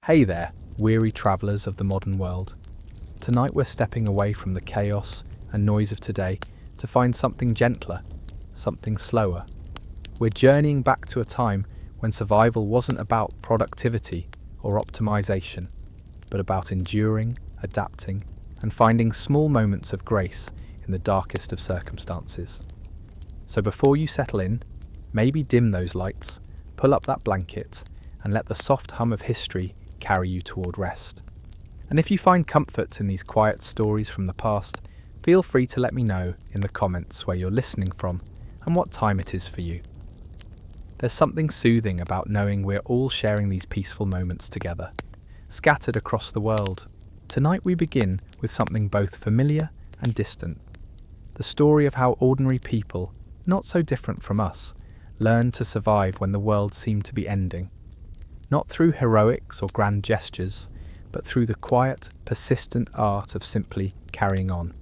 Hey there, weary travellers of the modern world. Tonight we're stepping away from the chaos and noise of today to find something gentler, something slower. We're journeying back to a time when survival wasn't about productivity or optimization, but about enduring, adapting, and finding small moments of grace in the darkest of circumstances. So before you settle in, maybe dim those lights, pull up that blanket, and let the soft hum of history carry you toward rest. And if you find comfort in these quiet stories from the past, feel free to let me know in the comments where you're listening from and what time it is for you. There's something soothing about knowing we're all sharing these peaceful moments together, scattered across the world. Tonight we begin with something both familiar and distant. The story of how ordinary people, not so different from us, learned to survive when the world seemed to be ending. Not through heroics or grand gestures, but through the quiet, persistent art of simply carrying on.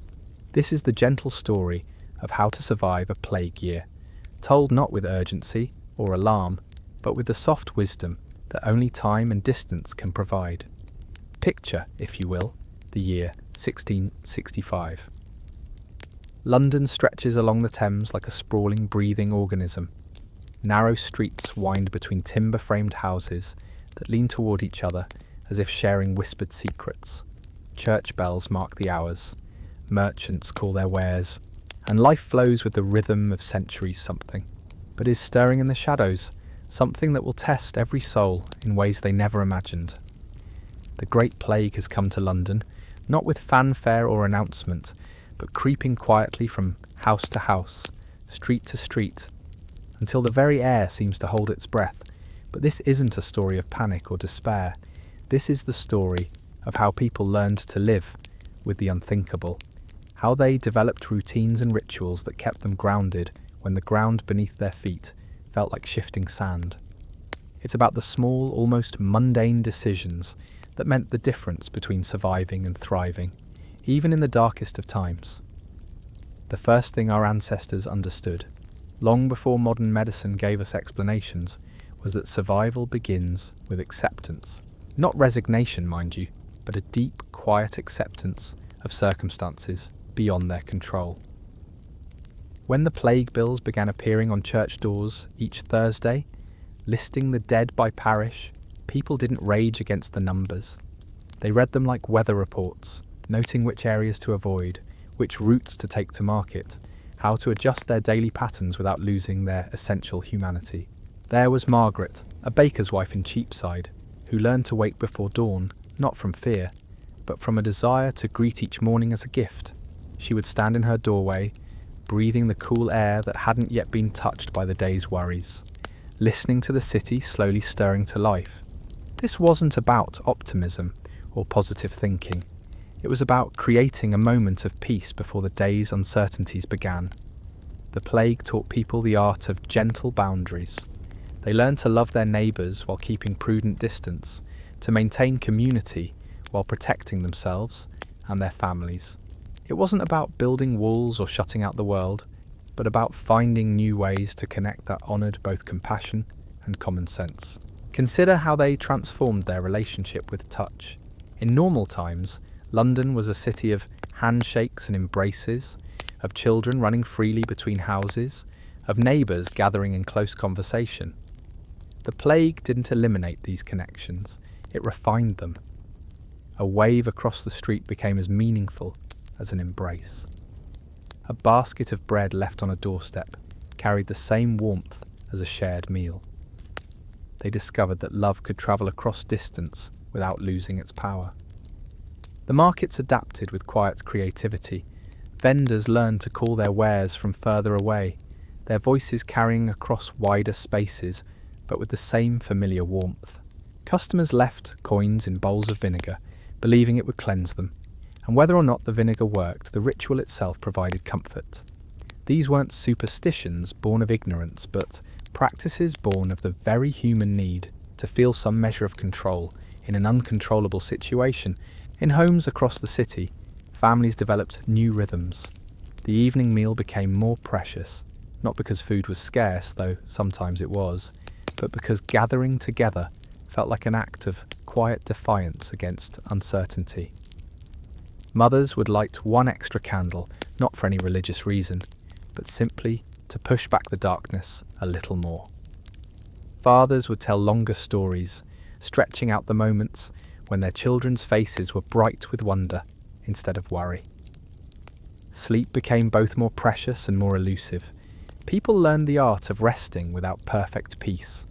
This is the gentle story of how to survive a plague year, told not with urgency or alarm, but with the soft wisdom that only time and distance can provide. Picture, if you will, the year 1665. London stretches along the Thames like a sprawling, breathing organism. Narrow streets wind between timber-framed houses that lean toward each other as if sharing whispered secrets. Church bells mark the hours, merchants call their wares, and life flows with the rhythm of centuries something, but is stirring in the shadows, something that will test every soul in ways they never imagined. The Great Plague has come to London, not with fanfare or announcement, but creeping quietly from house to house, street to street, until the very air seems to hold its breath. But this isn't a story of panic or despair. This is the story of how people learned to live with the unthinkable, how they developed routines and rituals that kept them grounded when the ground beneath their feet felt like shifting sand. It's about the small, almost mundane decisions that meant the difference between surviving and thriving, even in the darkest of times. The first thing our ancestors understood, long before modern medicine gave us explanations, was that survival begins with acceptance. Not resignation, mind you, but a deep, quiet acceptance of circumstances beyond their control. When the plague bills began appearing on church doors each Thursday, listing the dead by parish, people didn't rage against the numbers. They read them like weather reports, noting which areas to avoid, which routes to take to market, how to adjust their daily patterns without losing their essential humanity. There was Margaret, a baker's wife in Cheapside, who learned to wake before dawn, not from fear, but from a desire to greet each morning as a gift. She would stand in her doorway, breathing the cool air that hadn't yet been touched by the day's worries, listening to the city slowly stirring to life. This wasn't about optimism or positive thinking. It was about creating a moment of peace before the day's uncertainties began. The plague taught people the art of gentle boundaries. They learned to love their neighbours while keeping prudent distance, to maintain community while protecting themselves and their families. It wasn't about building walls or shutting out the world, but about finding new ways to connect that honoured both compassion and common sense. Consider how they transformed their relationship with touch. In normal times, London was a city of handshakes and embraces, of children running freely between houses, of neighbours gathering in close conversation. The plague didn't eliminate these connections, it refined them. A wave across the street became as meaningful as an embrace. A basket of bread left on a doorstep carried the same warmth as a shared meal. They discovered that love could travel across distance without losing its power. The markets adapted with quiet creativity. Vendors learned to call their wares from further away, their voices carrying across wider spaces, but with the same familiar warmth. Customers left coins in bowls of vinegar, believing it would cleanse them, and whether or not the vinegar worked, the ritual itself provided comfort. These weren't superstitions born of ignorance, but practices born of the very human need to feel some measure of control in an uncontrollable situation. In homes across the city, families developed new rhythms. The evening meal became more precious, not because food was scarce, though sometimes it was, but because gathering together felt like an act of quiet defiance against uncertainty. Mothers would light one extra candle, not for any religious reason, but simply to push back the darkness a little more. Fathers would tell longer stories, stretching out the moments when their children's faces were bright with wonder instead of worry. Sleep became both more precious and more elusive. People learned the art of resting without perfect peace,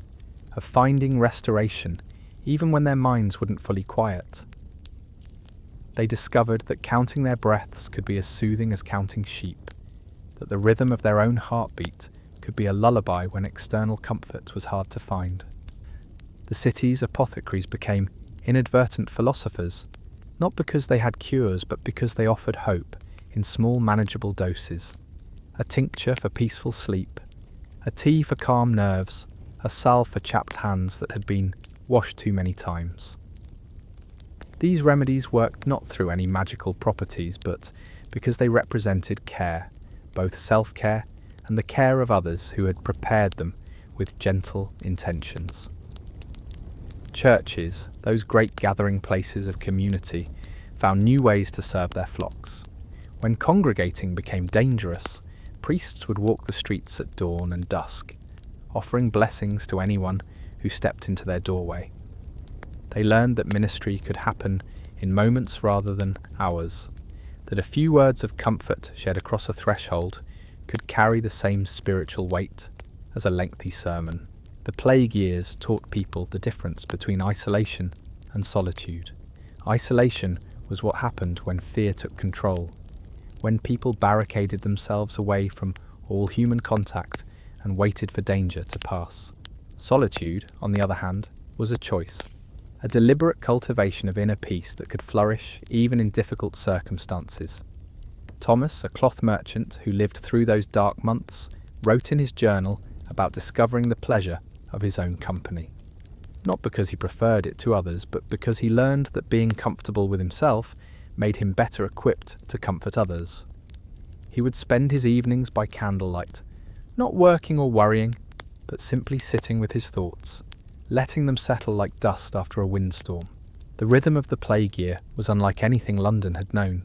of finding restoration even when their minds wouldn't fully quiet. They discovered that counting their breaths could be as soothing as counting sheep, that the rhythm of their own heartbeat could be a lullaby when external comfort was hard to find. The city's apothecaries became inadvertent philosophers, not because they had cures, but because they offered hope in small, manageable doses. A tincture for peaceful sleep, a tea for calm nerves, a salve for chapped hands that had been washed too many times. These remedies worked not through any magical properties, but because they represented care, both self-care and the care of others who had prepared them with gentle intentions. Churches, those great gathering places of community, found new ways to serve their flocks. When congregating became dangerous, priests would walk the streets at dawn and dusk, offering blessings to anyone who stepped into their doorway. They learned that ministry could happen in moments rather than hours, that a few words of comfort shared across a threshold could carry the same spiritual weight as a lengthy sermon. The plague years taught people the difference between isolation and solitude. Isolation was what happened when fear took control, when people barricaded themselves away from all human contact and waited for danger to pass. Solitude, on the other hand, was a choice, a deliberate cultivation of inner peace that could flourish even in difficult circumstances. Thomas, a cloth merchant who lived through those dark months, wrote in his journal about discovering the pleasure of his own company. Not because he preferred it to others, but because he learned that being comfortable with himself made him better equipped to comfort others. He would spend his evenings by candlelight, not working or worrying, but simply sitting with his thoughts, letting them settle like dust after a windstorm. The rhythm of the plague year was unlike anything London had known.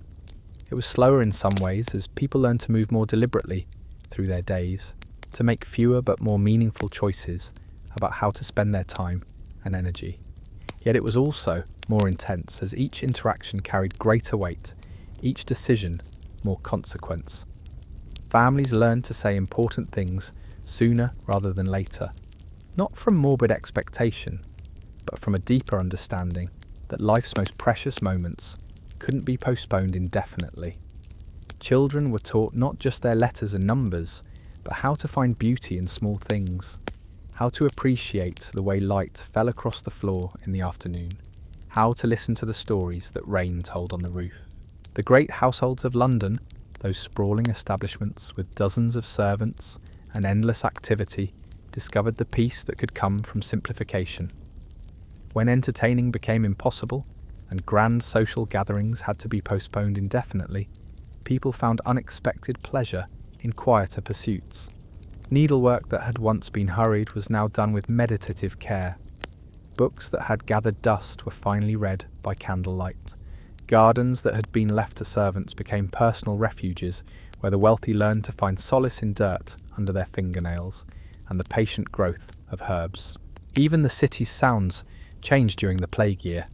It was slower in some ways as people learned to move more deliberately through their days, to make fewer but more meaningful choices about how to spend their time and energy. Yet it was also more intense as each interaction carried greater weight, each decision more consequence. Families learned to say important things sooner rather than later, not from morbid expectation, but from a deeper understanding that life's most precious moments couldn't be postponed indefinitely. Children were taught not just their letters and numbers, but how to find beauty in small things, how to appreciate the way light fell across the floor in the afternoon, how to listen to the stories that rain told on the roof. The great households of London, those sprawling establishments with dozens of servants and endless activity, discovered the peace that could come from simplification. When entertaining became impossible and grand social gatherings had to be postponed indefinitely, people found unexpected pleasure in quieter pursuits. Needlework that had once been hurried was now done with meditative care. Books that had gathered dust were finally read by candlelight. Gardens that had been left to servants became personal refuges where the wealthy learned to find solace in dirt under their fingernails and the patient growth of herbs. Even the city's sounds changed during the plague year.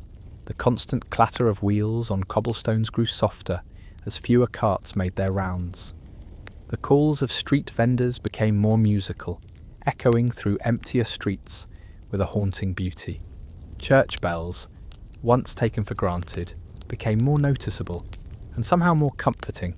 The constant clatter of wheels on cobblestones grew softer as fewer carts made their rounds. The calls of street vendors became more musical, echoing through emptier streets with a haunting beauty. Church bells, once taken for granted, became more noticeable and somehow more comforting,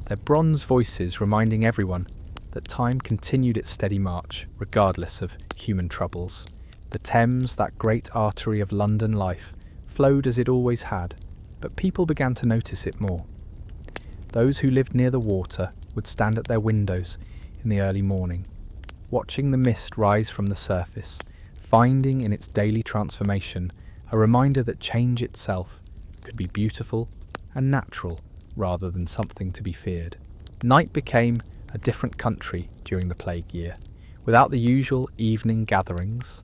their bronze voices reminding everyone that time continued its steady march regardless of human troubles. The Thames, that great artery of London life, flowed as it always had, but people began to notice it more. Those who lived near the water would stand at their windows in the early morning, watching the mist rise from the surface, finding in its daily transformation a reminder that change itself could be beautiful and natural rather than something to be feared. Night became a different country during the plague year. Without the usual evening gatherings,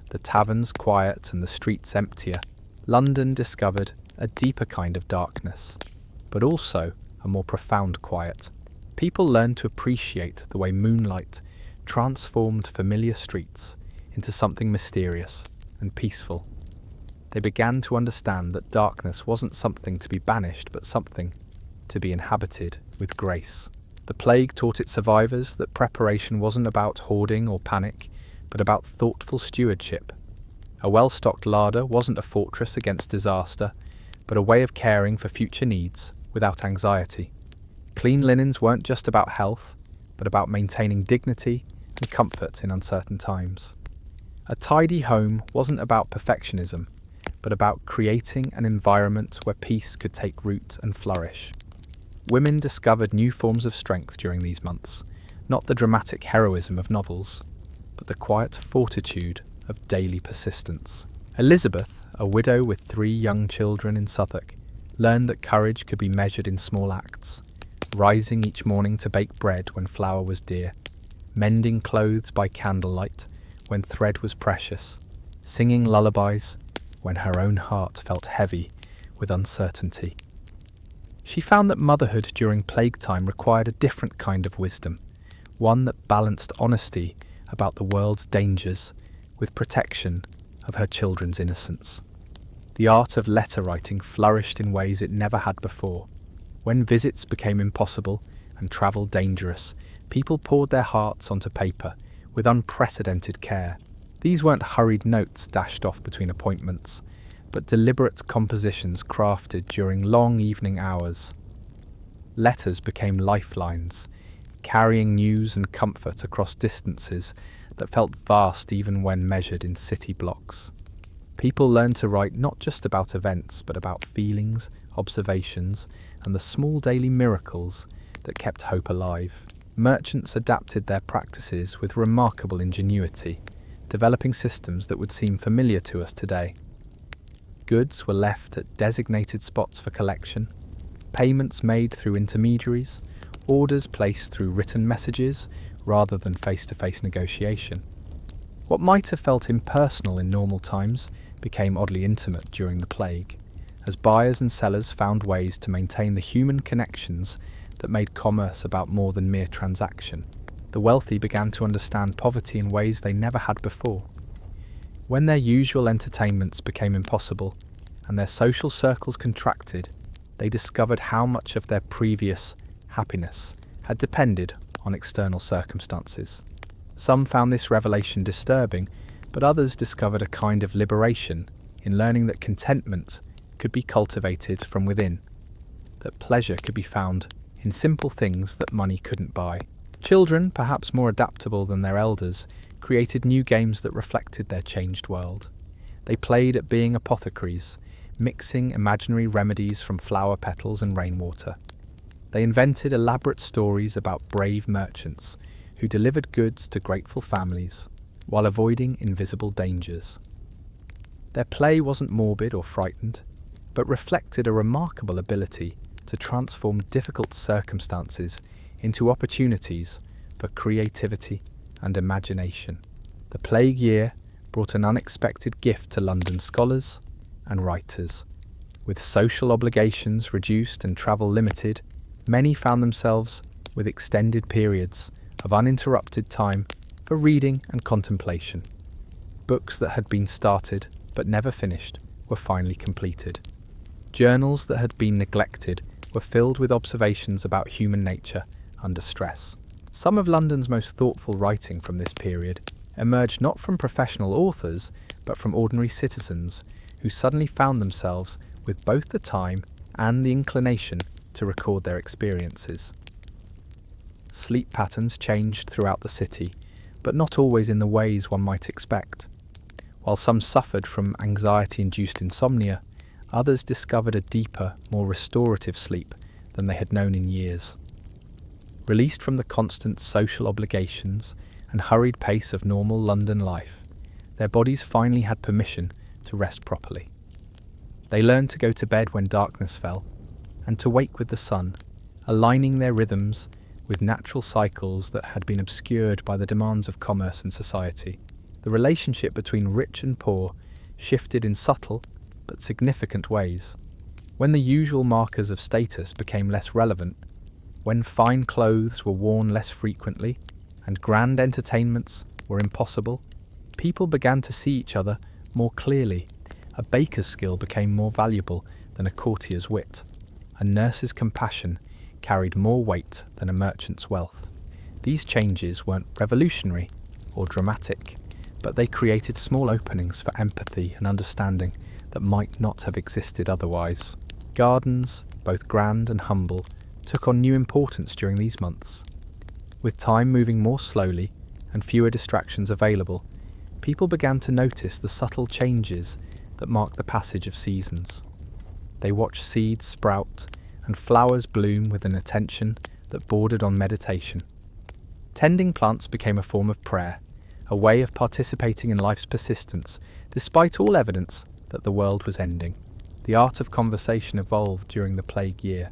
the taverns quiet and the streets emptier, London discovered a deeper kind of darkness, but also a more profound quiet. People learned to appreciate the way moonlight transformed familiar streets into something mysterious and peaceful. They began to understand that darkness wasn't something to be banished, but something to be inhabited with grace. The plague taught its survivors that preparation wasn't about hoarding or panic, but about thoughtful stewardship. A well-stocked larder wasn't a fortress against disaster, but a way of caring for future needs without anxiety. Clean linens weren't just about health, but about maintaining dignity and comfort in uncertain times. A tidy home wasn't about perfectionism, but about creating an environment where peace could take root and flourish. Women discovered new forms of strength during these months, not the dramatic heroism of novels, but the quiet fortitude of daily persistence. Elizabeth, a widow with 3 young children in Suffolk, learned that courage could be measured in small acts, rising each morning to bake bread when flour was dear, mending clothes by candlelight when thread was precious, singing lullabies when her own heart felt heavy with uncertainty. She found that motherhood during plague time required a different kind of wisdom, one that balanced honesty about the world's dangers with protection of her children's innocence. The art of letter writing flourished in ways it never had before. When visits became impossible and travel dangerous, people poured their hearts onto paper with unprecedented care. These weren't hurried notes dashed off between appointments, but deliberate compositions crafted during long evening hours. Letters became lifelines, carrying news and comfort across distances that felt vast even when measured in city blocks. People learned to write not just about events, but about feelings, observations, and the small daily miracles that kept hope alive. Merchants adapted their practices with remarkable ingenuity, developing systems that would seem familiar to us today. Goods were left at designated spots for collection, payments made through intermediaries, orders placed through written messages rather than face-to-face negotiation. What might have felt impersonal in normal times became oddly intimate during the plague, as buyers and sellers found ways to maintain the human connections that made commerce about more than mere transaction. The wealthy began to understand poverty in ways they never had before. When their usual entertainments became impossible and their social circles contracted, they discovered how much of their previous happiness had depended on external circumstances. Some found this revelation disturbing, but others discovered a kind of liberation in learning that contentment could be cultivated from within, that pleasure could be found in simple things that money couldn't buy. Children, perhaps more adaptable than their elders, created new games that reflected their changed world. They played at being apothecaries, mixing imaginary remedies from flower petals and rainwater. They invented elaborate stories about brave merchants who delivered goods to grateful families while avoiding invisible dangers. Their play wasn't morbid or frightened, but reflected a remarkable ability to transform difficult circumstances into opportunities for creativity and imagination. The plague year brought an unexpected gift to London scholars and writers. With social obligations reduced and travel limited, many found themselves with extended periods of uninterrupted time for reading and contemplation. Books that had been started but never finished were finally completed. Journals that had been neglected were filled with observations about human nature under stress. Some of London's most thoughtful writing from this period emerged not from professional authors, but from ordinary citizens who suddenly found themselves with both the time and the inclination to record their experiences. Sleep patterns changed throughout the city, but not always in the ways one might expect. While some suffered from anxiety-induced insomnia, others discovered a deeper, more restorative sleep than they had known in years. Released from the constant social obligations and hurried pace of normal London life, their bodies finally had permission to rest properly. They learned to go to bed when darkness fell, and to wake with the sun, aligning their rhythms with natural cycles that had been obscured by the demands of commerce and society. The relationship between rich and poor shifted in subtle but significant ways. When the usual markers of status became less relevant, when fine clothes were worn less frequently, and grand entertainments were impossible, people began to see each other more clearly. A baker's skill became more valuable than a courtier's wit. A nurse's compassion carried more weight than a merchant's wealth. These changes weren't revolutionary or dramatic, but they created small openings for empathy and understanding that might not have existed otherwise. Gardens, both grand and humble, took on new importance during these months. With time moving more slowly and fewer distractions available, people began to notice the subtle changes that mark the passage of seasons. They watched seeds sprout and flowers bloom with an attention that bordered on meditation. Tending plants became a form of prayer, a way of participating in life's persistence, despite all evidence that the world was ending. The art of conversation evolved during the plague year.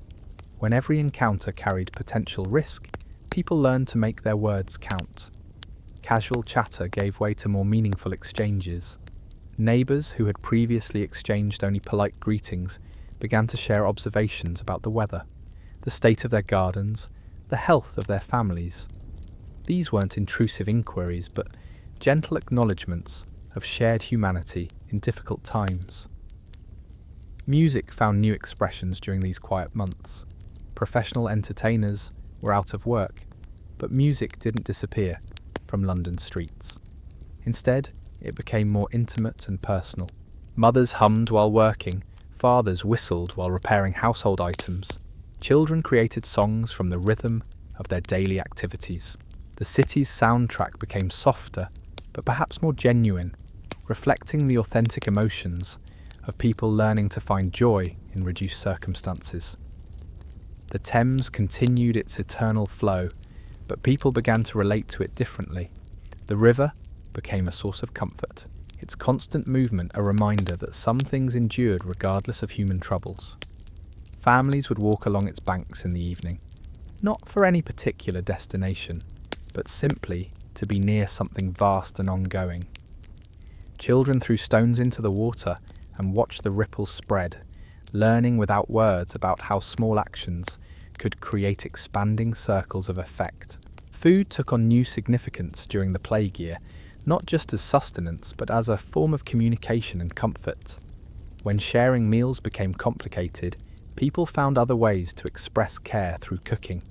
When every encounter carried potential risk, people learned to make their words count. Casual chatter gave way to more meaningful exchanges. Neighbours who had previously exchanged only polite greetings began to share observations about the weather, the state of their gardens, the health of their families. These weren't intrusive inquiries, but gentle acknowledgements of shared humanity in difficult times. Music found new expressions during these quiet months. Professional entertainers were out of work, but music didn't disappear from London streets. Instead, it became more intimate and personal. Mothers hummed while working, fathers whistled while repairing household items. Children created songs from the rhythm of their daily activities. The city's soundtrack became softer, but perhaps more genuine, reflecting the authentic emotions of people learning to find joy in reduced circumstances. The Thames continued its eternal flow, but people began to relate to it differently. The river became a source of comfort, its constant movement a reminder that some things endured regardless of human troubles. Families would walk along its banks in the evening, not for any particular destination, but simply to be near something vast and ongoing. Children threw stones into the water and watched the ripples spread, learning without words about how small actions could create expanding circles of effect. Food took on new significance during the plague year, not just as sustenance, but as a form of communication and comfort. When sharing meals became complicated, people found other ways to express care through cooking.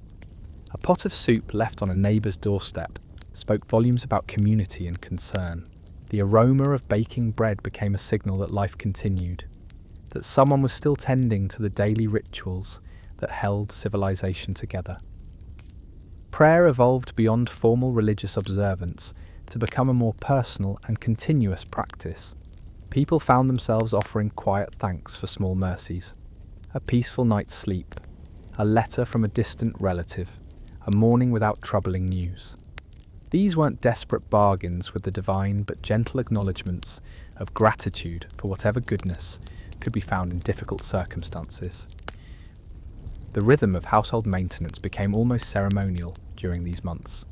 A pot of soup left on a neighbour's doorstep spoke volumes about community and concern. The aroma of baking bread became a signal that life continued, that someone was still tending to the daily rituals that held civilization together. Prayer evolved beyond formal religious observance to become a more personal and continuous practice. People found themselves offering quiet thanks for small mercies, a peaceful night's sleep, a letter from a distant relative, a morning without troubling news. These weren't desperate bargains with the divine, but gentle acknowledgements of gratitude for whatever goodness could be found in difficult circumstances. The rhythm of household maintenance became almost ceremonial during these months.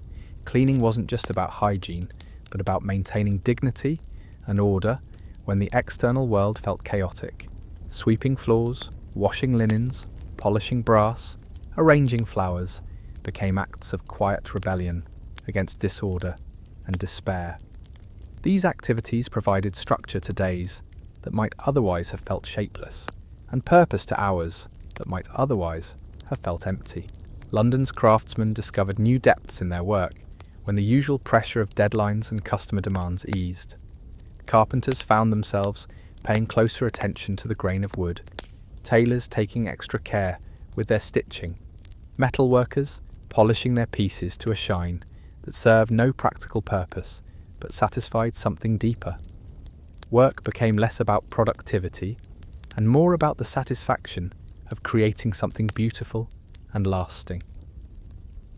Cleaning wasn't just about hygiene, but about maintaining dignity and order when the external world felt chaotic. Sweeping floors, washing linens, polishing brass, arranging flowers became acts of quiet rebellion against disorder and despair. These activities provided structure to days that might otherwise have felt shapeless, and purpose to hours that might otherwise have felt empty. London's craftsmen discovered new depths in their work when the usual pressure of deadlines and customer demands eased. Carpenters found themselves paying closer attention to the grain of wood, tailors taking extra care with their stitching, metalworkers polishing their pieces to a shine that served no practical purpose but satisfied something deeper. Work became less about productivity and more about the satisfaction of creating something beautiful and lasting.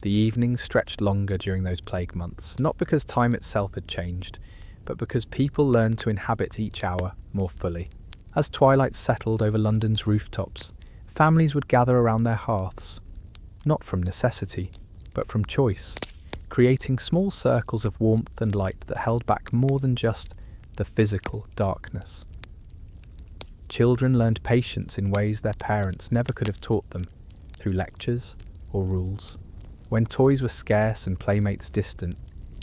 The evenings stretched longer during those plague months, not because time itself had changed, but because people learned to inhabit each hour more fully. As twilight settled over London's rooftops, families would gather around their hearths, not from necessity, but from choice, creating small circles of warmth and light that held back more than just the physical darkness. Children learned patience in ways their parents never could have taught them, through lectures or rules. When toys were scarce and playmates distant,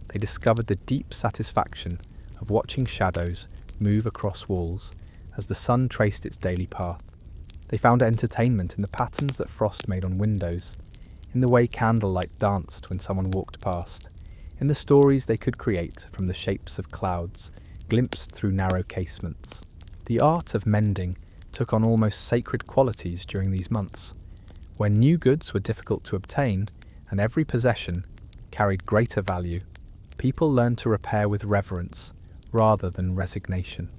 they discovered the deep satisfaction of watching shadows move across walls as the sun traced its daily path. They found entertainment in the patterns that frost made on windows, in the way candlelight danced when someone walked past, in the stories they could create from the shapes of clouds glimpsed through narrow casements. The art of mending took on almost sacred qualities during these months, when new goods were difficult to obtain and every possession carried greater value. People learned to repair with reverence rather than resignation.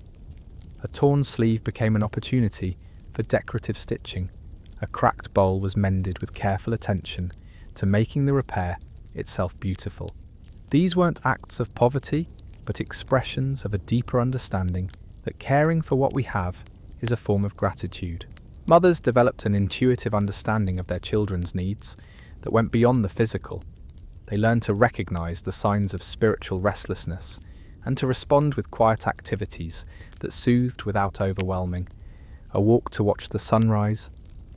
A torn sleeve became an opportunity for decorative stitching. A cracked bowl was mended with careful attention to making the repair itself beautiful. These weren't acts of poverty, but expressions of a deeper understanding that caring for what we have is a form of gratitude. Mothers developed an intuitive understanding of their children's needs that went beyond the physical. They learned to recognize the signs of spiritual restlessness and to respond with quiet activities that soothed without overwhelming. A walk to watch the sunrise,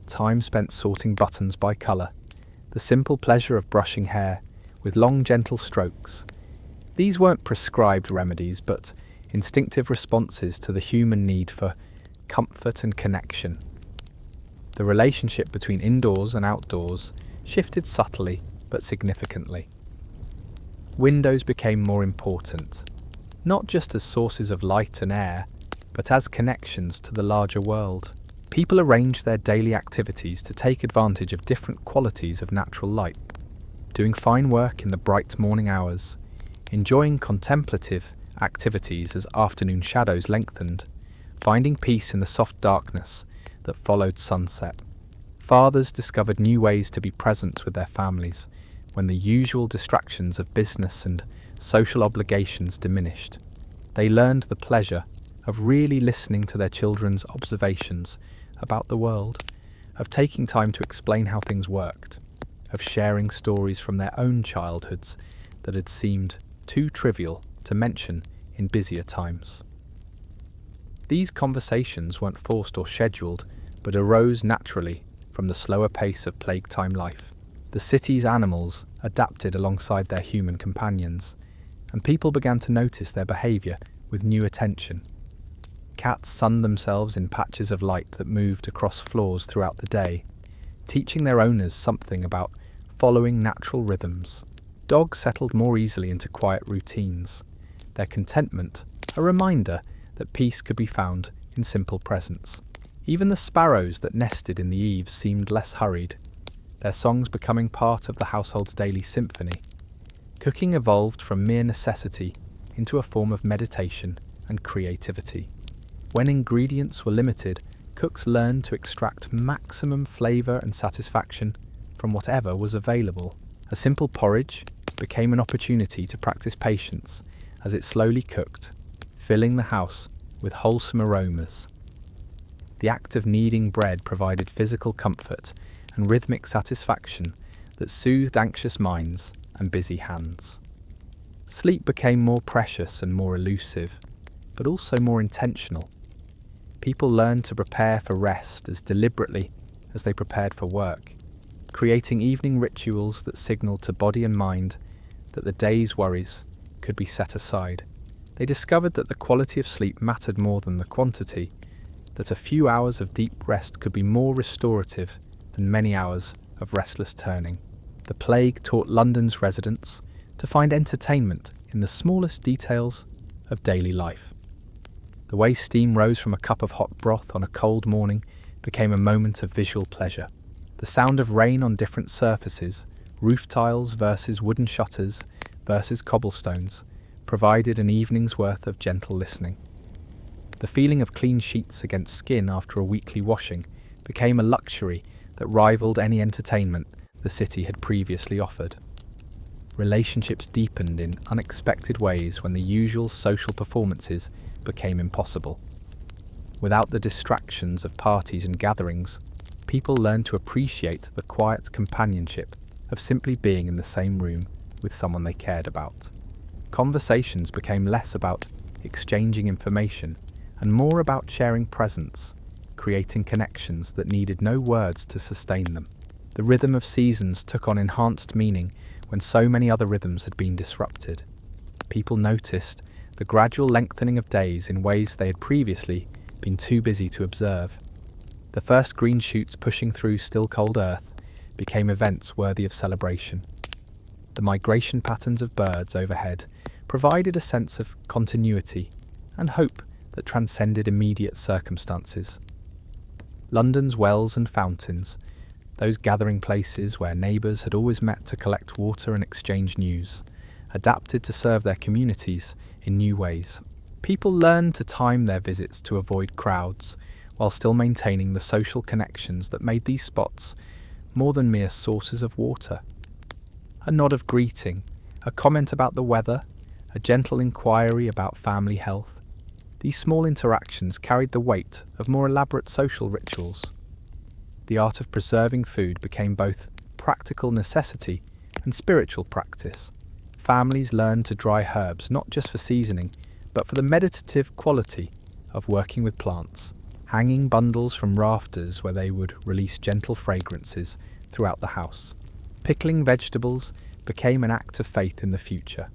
time spent sorting buttons by colour, the simple pleasure of brushing hair with long gentle strokes. These weren't prescribed remedies, but instinctive responses to the human need for comfort and connection. The relationship between indoors and outdoors shifted subtly but significantly. Windows became more important, not just as sources of light and air, but as connections to the larger world. People arranged their daily activities to take advantage of different qualities of natural light, doing fine work in the bright morning hours, enjoying contemplative activities as afternoon shadows lengthened, finding peace in the soft darkness that followed sunset. Fathers discovered new ways to be present with their families when the usual distractions of business and social obligations diminished. They learned the pleasure of really listening to their children's observations about the world, of taking time to explain how things worked, of sharing stories from their own childhoods that had seemed too trivial to mention in busier times. These conversations weren't forced or scheduled, but arose naturally from the slower pace of plague-time life. The city's animals adapted alongside their human companions, and people began to notice their behaviour with new attention. Cats sunned themselves in patches of light that moved across floors throughout the day, teaching their owners something about following natural rhythms. Dogs settled more easily into quiet routines, their contentment a reminder that peace could be found in simple presence. Even the sparrows that nested in the eaves seemed less hurried, their songs becoming part of the household's daily symphony. Cooking evolved from mere necessity into a form of meditation and creativity. When ingredients were limited, cooks learned to extract maximum flavour and satisfaction from whatever was available. A simple porridge became an opportunity to practice patience as it slowly cooked, filling the house with wholesome aromas. The act of kneading bread provided physical comfort and rhythmic satisfaction that soothed anxious minds and busy hands. Sleep became more precious and more elusive, but also more intentional. People learned to prepare for rest as deliberately as they prepared for work, creating evening rituals that signaled to body and mind that the day's worries could be set aside. They discovered that the quality of sleep mattered more than the quantity, that a few hours of deep rest could be more restorative than many hours of restless turning. The plague taught London's residents to find entertainment in the smallest details of daily life. The way steam rose from a cup of hot broth on a cold morning became a moment of visual pleasure. The sound of rain on different surfaces, roof tiles versus wooden shutters versus cobblestones, provided an evening's worth of gentle listening. The feeling of clean sheets against skin after a weekly washing became a luxury that rivaled any entertainment the city had previously offered. Relationships deepened in unexpected ways when the usual social performances became impossible. Without the distractions of parties and gatherings, people learned to appreciate the quiet companionship of simply being in the same room with someone they cared about. Conversations became less about exchanging information and more about sharing presence, creating connections that needed no words to sustain them. The rhythm of seasons took on enhanced meaning when so many other rhythms had been disrupted. People noticed the gradual lengthening of days in ways they had previously been too busy to observe. The first green shoots pushing through still cold earth became events worthy of celebration. The migration patterns of birds overhead provided a sense of continuity and hope that transcended immediate circumstances. London's wells and fountains, those gathering places where neighbours had always met to collect water and exchange news, adapted to serve their communities in new ways. People learned to time their visits to avoid crowds, while still maintaining the social connections that made these spots more than mere sources of water. A nod of greeting, a comment about the weather, a gentle inquiry about family health. These small interactions carried the weight of more elaborate social rituals. The art of preserving food became both practical necessity and spiritual practice. Families learned to dry herbs not just for seasoning, but for the meditative quality of working with plants, hanging bundles from rafters where they would release gentle fragrances throughout the house. Pickling vegetables became an act of faith in the future,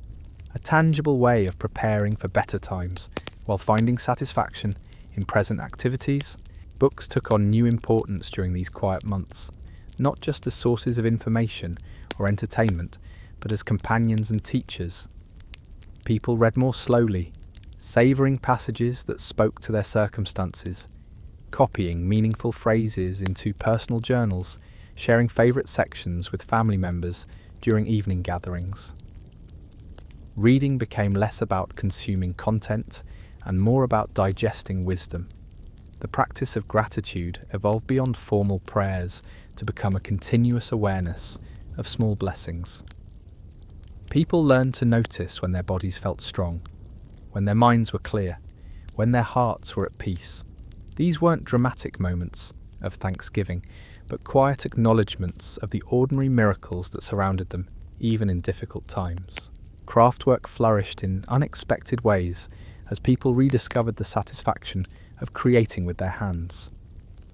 a tangible way of preparing for better times while finding satisfaction in present activities. Books took on new importance during these quiet months, not just as sources of information or entertainment, but as companions and teachers. People read more slowly, savouring passages that spoke to their circumstances, copying meaningful phrases into personal journals, sharing favourite sections with family members during evening gatherings. Reading became less about consuming content and more about digesting wisdom. The practice of gratitude evolved beyond formal prayers to become a continuous awareness of small blessings. People learned to notice when their bodies felt strong, when their minds were clear, when their hearts were at peace. These weren't dramatic moments of thanksgiving, but quiet acknowledgements of the ordinary miracles that surrounded them, even in difficult times. Craftwork flourished in unexpected ways as people rediscovered the satisfaction of creating with their hands.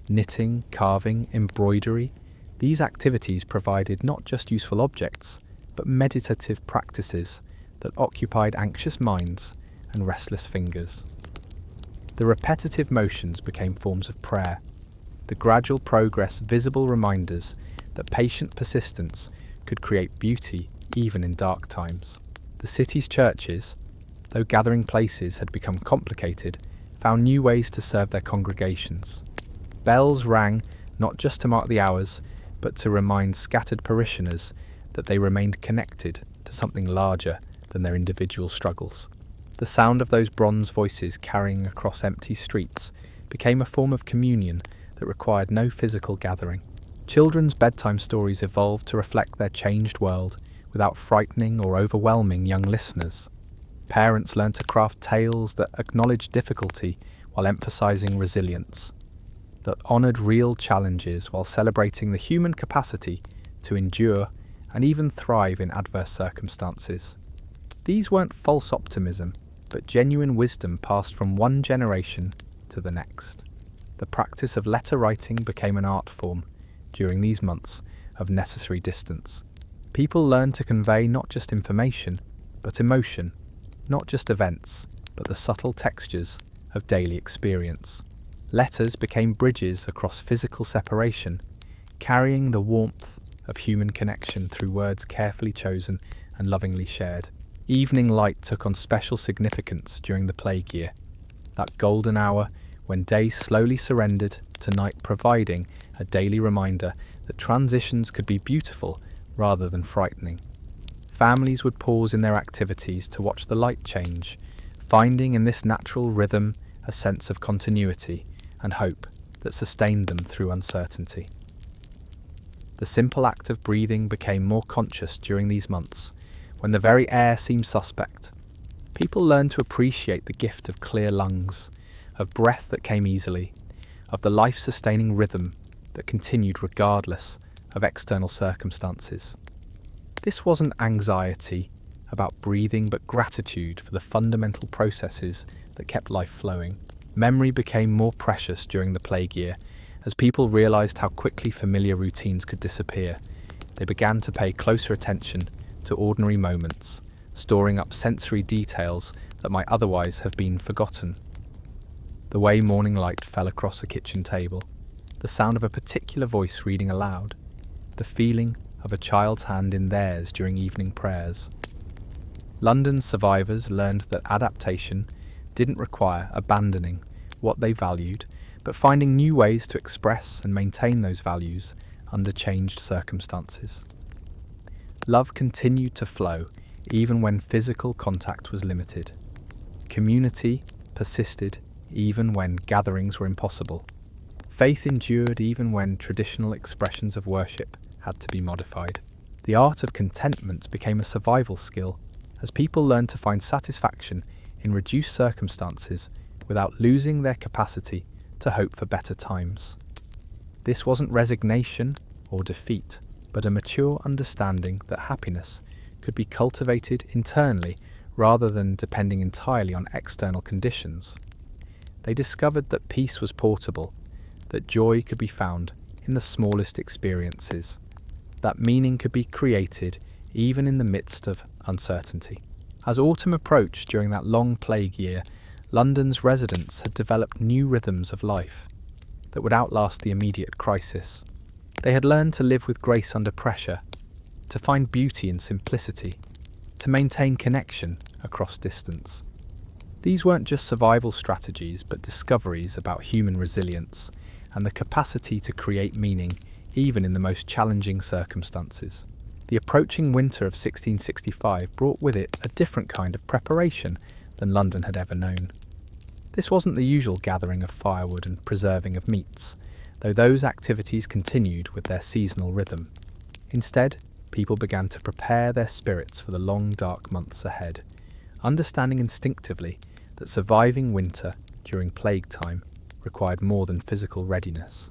Knitting, carving, embroidery, these activities provided not just useful objects, but meditative practices that occupied anxious minds and restless fingers. The repetitive motions became forms of prayer, the gradual progress visible reminders that patient persistence could create beauty even in dark times. The city's churches, though gathering places had become complicated, found new ways to serve their congregations. Bells rang not just to mark the hours, but to remind scattered parishioners that they remained connected to something larger than their individual struggles. The sound of those bronze voices carrying across empty streets became a form of communion that required no physical gathering. Children's bedtime stories evolved to reflect their changed world without frightening or overwhelming young listeners. Parents learned to craft tales that acknowledged difficulty while emphasizing resilience, that honored real challenges while celebrating the human capacity to endure and even thrive in adverse circumstances. These weren't false optimism, but genuine wisdom passed from one generation to the next. The practice of letter writing became an art form during these months of necessary distance. People learned to convey not just information, but emotion, not just events, but the subtle textures of daily experience. Letters became bridges across physical separation, carrying the warmth of human connection through words carefully chosen and lovingly shared. Evening light took on special significance during the plague year, that golden hour when day slowly surrendered to night, providing a daily reminder that transitions could be beautiful rather than frightening. Families would pause in their activities to watch the light change, finding in this natural rhythm a sense of continuity and hope that sustained them through uncertainty. The simple act of breathing became more conscious during these months, when the very air seemed suspect. People learned to appreciate the gift of clear lungs, of breath that came easily, of the life-sustaining rhythm that continued regardless of external circumstances. This wasn't anxiety about breathing, but gratitude for the fundamental processes that kept life flowing. Memory became more precious during the plague year, as people realised how quickly familiar routines could disappear. They began to pay closer attention to ordinary moments, storing up sensory details that might otherwise have been forgotten. The way morning light fell across a kitchen table, the sound of a particular voice reading aloud, the feeling of a child's hand in theirs during evening prayers. London's survivors learned that adaptation didn't require abandoning what they valued, but finding new ways to express and maintain those values under changed circumstances. Love continued to flow even when physical contact was limited. Community persisted even when gatherings were impossible. Faith endured even when traditional expressions of worship had to be modified. The art of contentment became a survival skill as people learned to find satisfaction in reduced circumstances without losing their capacity to hope for better times. This wasn't resignation or defeat, but a mature understanding that happiness could be cultivated internally rather than depending entirely on external conditions. They discovered that peace was portable, that joy could be found in the smallest experiences, that meaning could be created even in the midst of uncertainty. As autumn approached during that long plague year, London's residents had developed new rhythms of life that would outlast the immediate crisis. They had learned to live with grace under pressure, to find beauty in simplicity, to maintain connection across distance. These weren't just survival strategies, but discoveries about human resilience and the capacity to create meaning even in the most challenging circumstances. The approaching winter of 1665 brought with it a different kind of preparation than London had ever known. This wasn't the usual gathering of firewood and preserving of meats, though those activities continued with their seasonal rhythm. Instead, people began to prepare their spirits for the long, dark months ahead, understanding instinctively that surviving winter during plague time required more than physical readiness.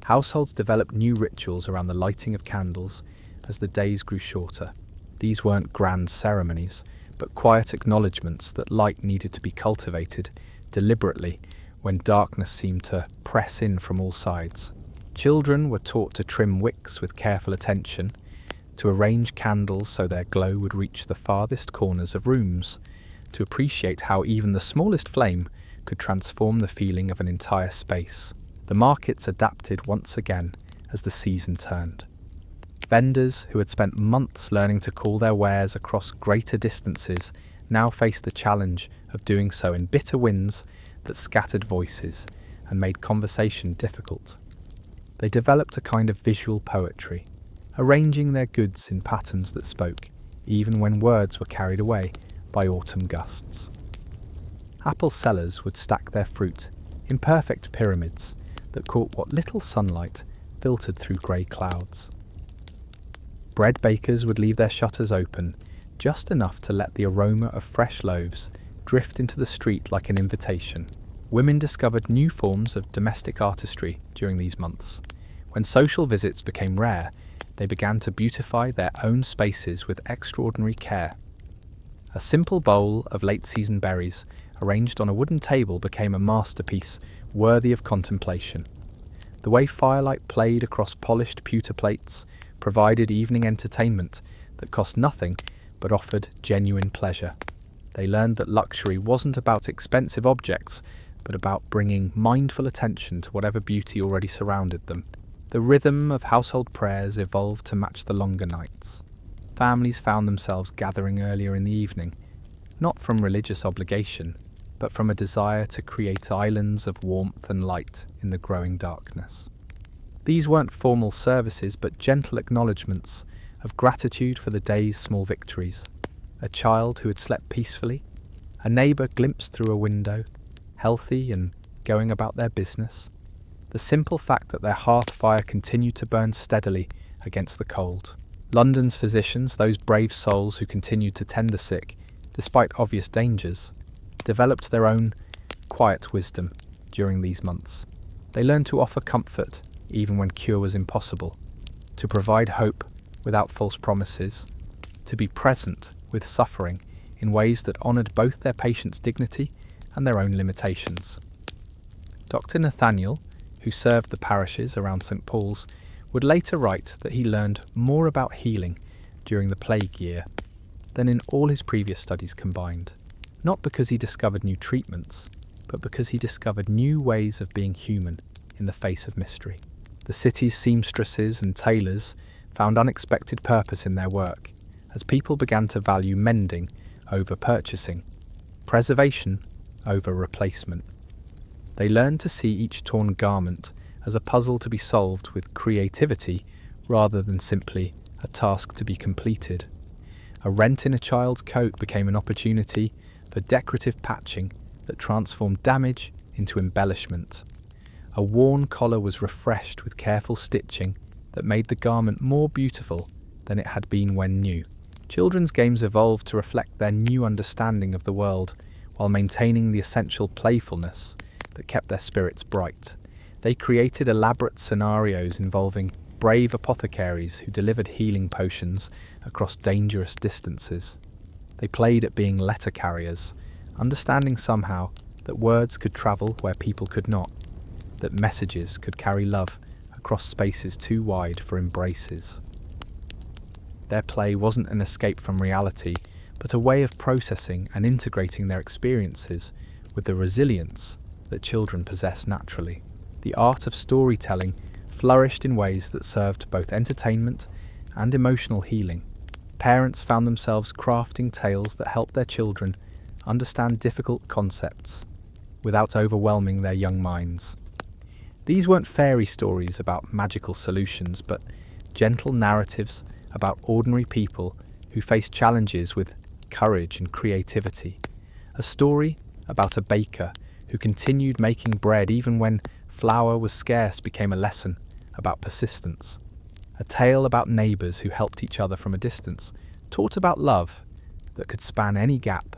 Households developed new rituals around the lighting of candles as the days grew shorter. These weren't grand ceremonies, but quiet acknowledgements that light needed to be cultivated deliberately when darkness seemed to press in from all sides. Children were taught to trim wicks with careful attention, to arrange candles so their glow would reach the farthest corners of rooms, to appreciate how even the smallest flame could transform the feeling of an entire space. The markets adapted once again as the season turned. Vendors who had spent months learning to call their wares across greater distances now faced the challenge of doing so in bitter winds that scattered voices and made conversation difficult. They developed a kind of visual poetry, arranging their goods in patterns that spoke, even when words were carried away by autumn gusts. Apple sellers would stack their fruit in perfect pyramids that caught what little sunlight filtered through grey clouds. Bread bakers would leave their shutters open, just enough to let the aroma of fresh loaves drift into the street like an invitation. Women discovered new forms of domestic artistry during these months. When social visits became rare, they began to beautify their own spaces with extraordinary care. A simple bowl of late-season berries arranged on a wooden table became a masterpiece worthy of contemplation. The way firelight played across polished pewter plates provided evening entertainment that cost nothing but offered genuine pleasure. They learned that luxury wasn't about expensive objects, but about bringing mindful attention to whatever beauty already surrounded them. The rhythm of household prayers evolved to match the longer nights. Families found themselves gathering earlier in the evening, not from religious obligation, but from a desire to create islands of warmth and light in the growing darkness. These weren't formal services, but gentle acknowledgements of gratitude for the day's small victories. A child who had slept peacefully, a neighbour glimpsed through a window, healthy and going about their business. The simple fact that their hearth fire continued to burn steadily against the cold. London's physicians, those brave souls who continued to tend the sick, despite obvious dangers, developed their own quiet wisdom during these months. They learned to offer comfort even when cure was impossible, to provide hope without false promises, to be present with suffering in ways that honoured both their patients' dignity and their own limitations. Dr. Nathaniel, who served the parishes around St. Paul's, would later write that he learned more about healing during the plague year than in all his previous studies combined, not because he discovered new treatments, but because he discovered new ways of being human in the face of mystery. The city's seamstresses and tailors found unexpected purpose in their work as people began to value mending over purchasing, preservation over replacement. They learned to see each torn garment as a puzzle to be solved with creativity rather than simply a task to be completed. A rent in a child's coat became an opportunity for decorative patching that transformed damage into embellishment. A worn collar was refreshed with careful stitching that made the garment more beautiful than it had been when new. Children's games evolved to reflect their new understanding of the world while maintaining the essential playfulness that kept their spirits bright. They created elaborate scenarios involving brave apothecaries who delivered healing potions across dangerous distances. They played at being letter carriers, understanding somehow that words could travel where people could not, that messages could carry love across spaces too wide for embraces. Their play wasn't an escape from reality, but a way of processing and integrating their experiences with the resilience that children possess naturally. The art of storytelling flourished in ways that served both entertainment and emotional healing. Parents found themselves crafting tales that helped their children understand difficult concepts without overwhelming their young minds. These weren't fairy stories about magical solutions, but gentle narratives about ordinary people who faced challenges with courage and creativity. A story about a baker who continued making bread even when flour was scarce became a lesson about persistence. A tale about neighbours who helped each other from a distance taught about love that could span any gap.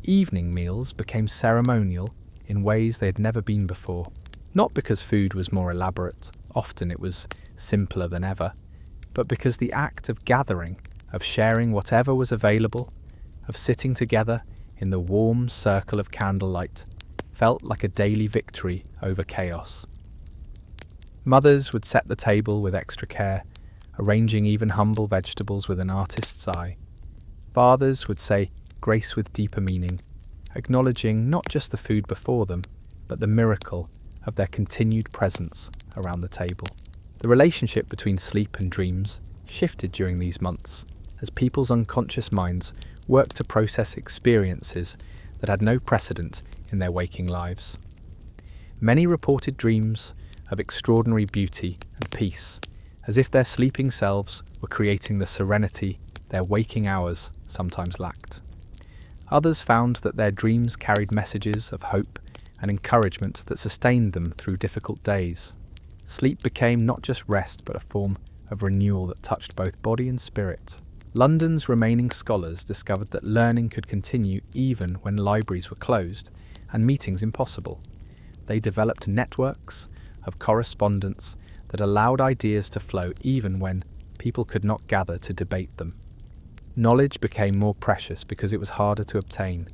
Evening meals became ceremonial in ways they had never been before. Not because food was more elaborate, often it was simpler than ever, but because the act of gathering, of sharing whatever was available, of sitting together in the warm circle of candlelight, felt like a daily victory over chaos. Mothers would set the table with extra care, arranging even humble vegetables with an artist's eye. Fathers would say grace with deeper meaning, acknowledging not just the food before them, but the miracle of their continued presence around the table. The relationship between sleep and dreams shifted during these months as people's unconscious minds worked to process experiences that had no precedent in their waking lives. Many reported dreams of extraordinary beauty and peace, as if their sleeping selves were creating the serenity their waking hours sometimes lacked. Others found that their dreams carried messages of hope and encouragement that sustained them through difficult days. Sleep became not just rest, but a form of renewal that touched both body and spirit. London's remaining scholars discovered that learning could continue even when libraries were closed and meetings impossible. They developed networks of correspondence that allowed ideas to flow even when people could not gather to debate them. Knowledge became more precious because it was harder to obtain,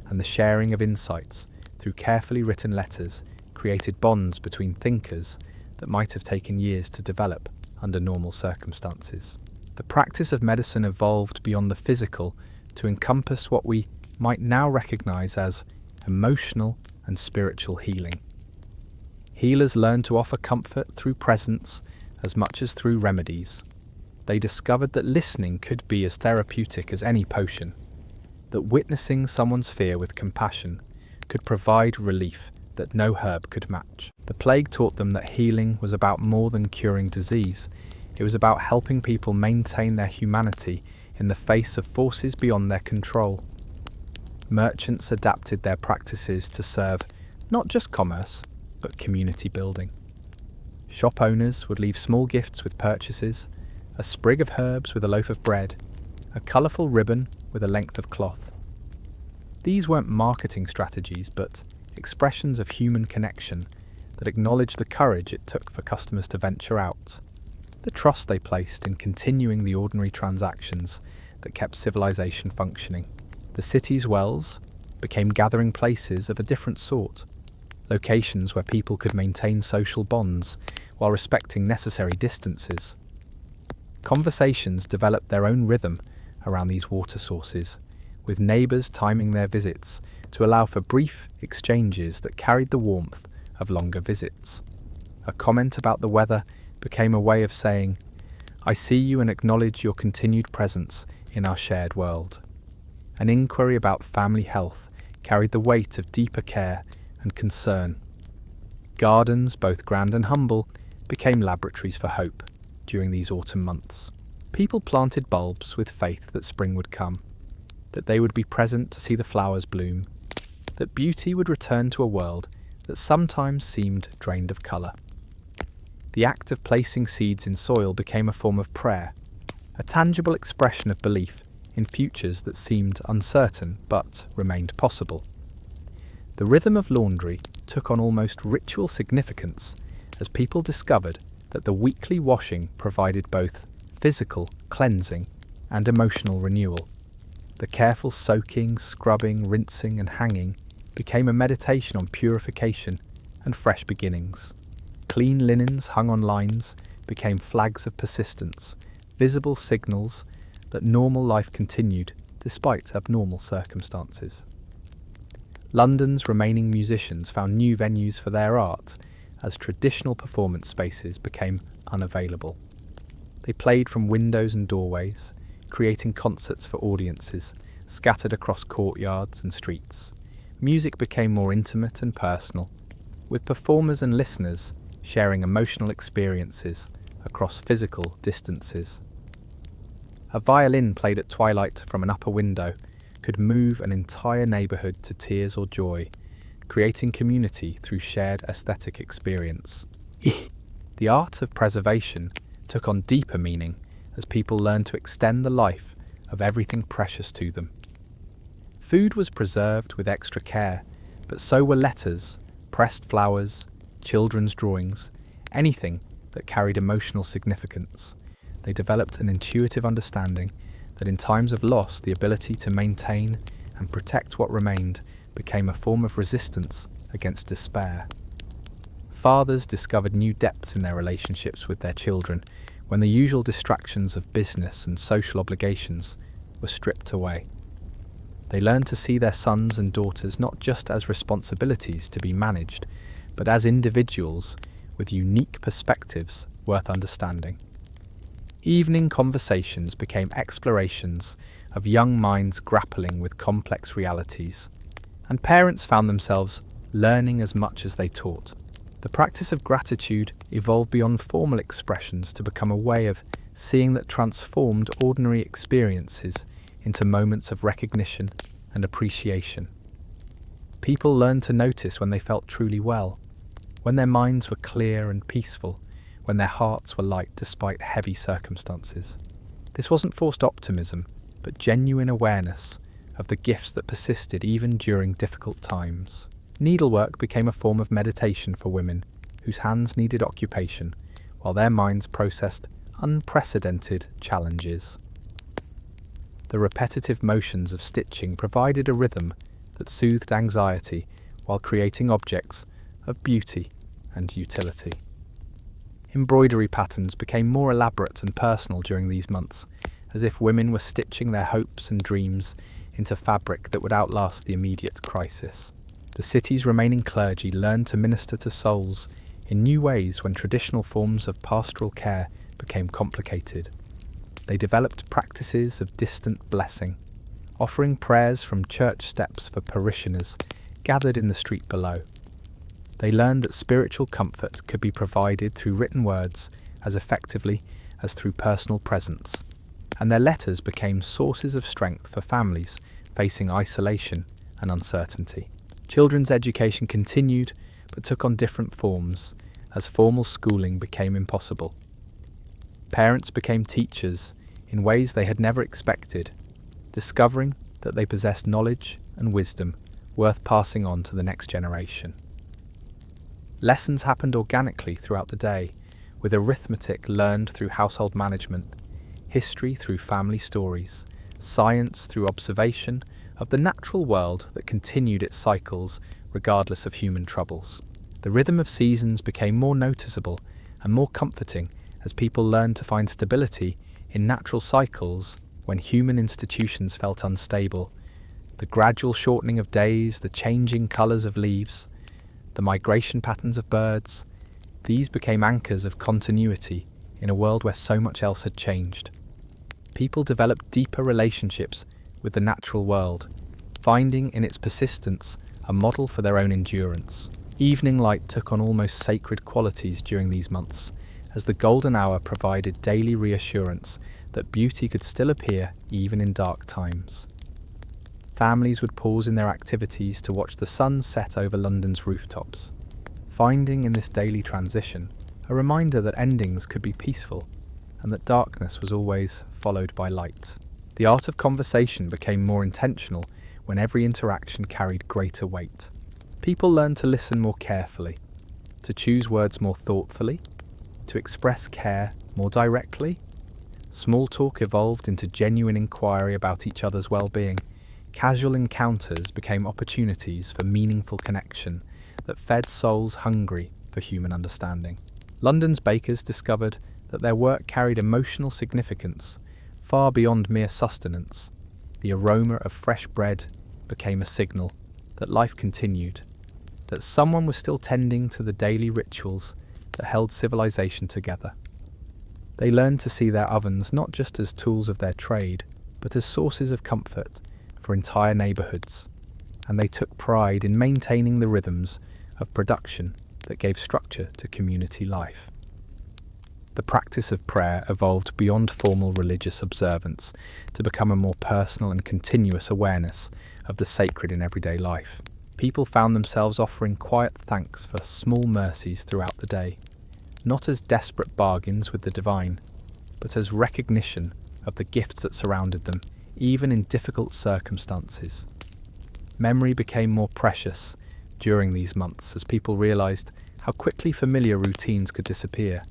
and the sharing of insights through carefully written letters created bonds between thinkers that might have taken years to develop under normal circumstances. The practice of medicine evolved beyond the physical to encompass what we might now recognize as emotional and spiritual healing. Healers learned to offer comfort through presence as much as through remedies. They discovered that listening could be as therapeutic as any potion, that witnessing someone's fear with compassion could provide relief that no herb could match. The plague taught them that healing was about more than curing disease. It was about helping people maintain their humanity in the face of forces beyond their control. Merchants adapted their practices to serve not just commerce, but community building. Shop owners would leave small gifts with purchases, a sprig of herbs with a loaf of bread, a colourful ribbon with a length of cloth. These weren't marketing strategies, but expressions of human connection that acknowledged the courage it took for customers to venture out, the trust they placed in continuing the ordinary transactions that kept civilization functioning. The city's wells became gathering places of a different sort, locations where people could maintain social bonds while respecting necessary distances. Conversations developed their own rhythm around these water sources, with neighbours timing their visits to allow for brief exchanges that carried the warmth of longer visits. A comment about the weather became a way of saying, "I see you and acknowledge your continued presence in our shared world." An inquiry about family health carried the weight of deeper care and concern. Gardens, both grand and humble, became laboratories for hope during these autumn months. People planted bulbs with faith that spring would come, that they would be present to see the flowers bloom, that beauty would return to a world that sometimes seemed drained of colour. The act of placing seeds in soil became a form of prayer, a tangible expression of belief in futures that seemed uncertain but remained possible. The rhythm of laundry took on almost ritual significance as people discovered that the weekly washing provided both physical cleansing and emotional renewal. The careful soaking, scrubbing, rinsing and hanging became a meditation on purification and fresh beginnings. Clean linens hung on lines became flags of persistence, visible signals that normal life continued despite abnormal circumstances. London's remaining musicians found new venues for their art as traditional performance spaces became unavailable. They played from windows and doorways, creating concerts for audiences scattered across courtyards and streets. Music became more intimate and personal, with performers and listeners sharing emotional experiences across physical distances. A violin played at twilight from an upper window could move an entire neighbourhood to tears or joy, creating community through shared aesthetic experience. The art of preservation took on deeper meaning as people learned to extend the life of everything precious to them. Food was preserved with extra care, but so were letters, pressed flowers, children's drawings, anything that carried emotional significance. They developed an intuitive understanding that in times of loss, the ability to maintain and protect what remained became a form of resistance against despair. Fathers discovered new depths in their relationships with their children when the usual distractions of business and social obligations were stripped away. They learned to see their sons and daughters not just as responsibilities to be managed, but as individuals with unique perspectives worth understanding. Evening conversations became explorations of young minds grappling with complex realities, and parents found themselves learning as much as they taught. The practice of gratitude evolved beyond formal expressions to become a way of seeing that transformed ordinary experiences into moments of recognition and appreciation. People learned to notice when they felt truly well, when their minds were clear and peaceful, when their hearts were light despite heavy circumstances. This wasn't forced optimism, but genuine awareness of the gifts that persisted even during difficult times. Needlework became a form of meditation for women whose hands needed occupation, while their minds processed unprecedented challenges. The repetitive motions of stitching provided a rhythm that soothed anxiety while creating objects of beauty and utility. Embroidery patterns became more elaborate and personal during these months, as if women were stitching their hopes and dreams into fabric that would outlast the immediate crisis. The city's remaining clergy learned to minister to souls in new ways when traditional forms of pastoral care became complicated. They developed practices of distant blessing, offering prayers from church steps for parishioners gathered in the street below. They learned that spiritual comfort could be provided through written words as effectively as through personal presence, and their letters became sources of strength for families facing isolation and uncertainty. Children's education continued, but took on different forms as formal schooling became impossible. Parents became teachers in ways they had never expected, discovering that they possessed knowledge and wisdom worth passing on to the next generation. Lessons happened organically throughout the day, with arithmetic learned through household management, history through family stories, science through observation of the natural world that continued its cycles regardless of human troubles. The rhythm of seasons became more noticeable and more comforting as people learned to find stability in natural cycles when human institutions felt unstable. The gradual shortening of days, the changing colours of leaves, the migration patterns of birds, these became anchors of continuity in a world where so much else had changed. People developed deeper relationships with the natural world, finding in its persistence a model for their own endurance. Evening light took on almost sacred qualities during these months, as the golden hour provided daily reassurance that beauty could still appear even in dark times. Families would pause in their activities to watch the sun set over London's rooftops, finding in this daily transition a reminder that endings could be peaceful and that darkness was always followed by light. The art of conversation became more intentional when every interaction carried greater weight. People learned to listen more carefully, to choose words more thoughtfully, to express care more directly. Small talk evolved into genuine inquiry about each other's well-being. Casual encounters became opportunities for meaningful connection that fed souls hungry for human understanding. London's bakers discovered that their work carried emotional significance far beyond mere sustenance. The aroma of fresh bread became a signal that life continued, that someone was still tending to the daily rituals that held civilization together. They learned to see their ovens not just as tools of their trade, but as sources of comfort for entire neighbourhoods, and they took pride in maintaining the rhythms of production that gave structure to community life. The practice of prayer evolved beyond formal religious observance to become a more personal and continuous awareness of the sacred in everyday life. People found themselves offering quiet thanks for small mercies throughout the day, not as desperate bargains with the divine, but as recognition of the gifts that surrounded them, even in difficult circumstances. Memory became more precious during these months as people realised how quickly familiar routines could disappear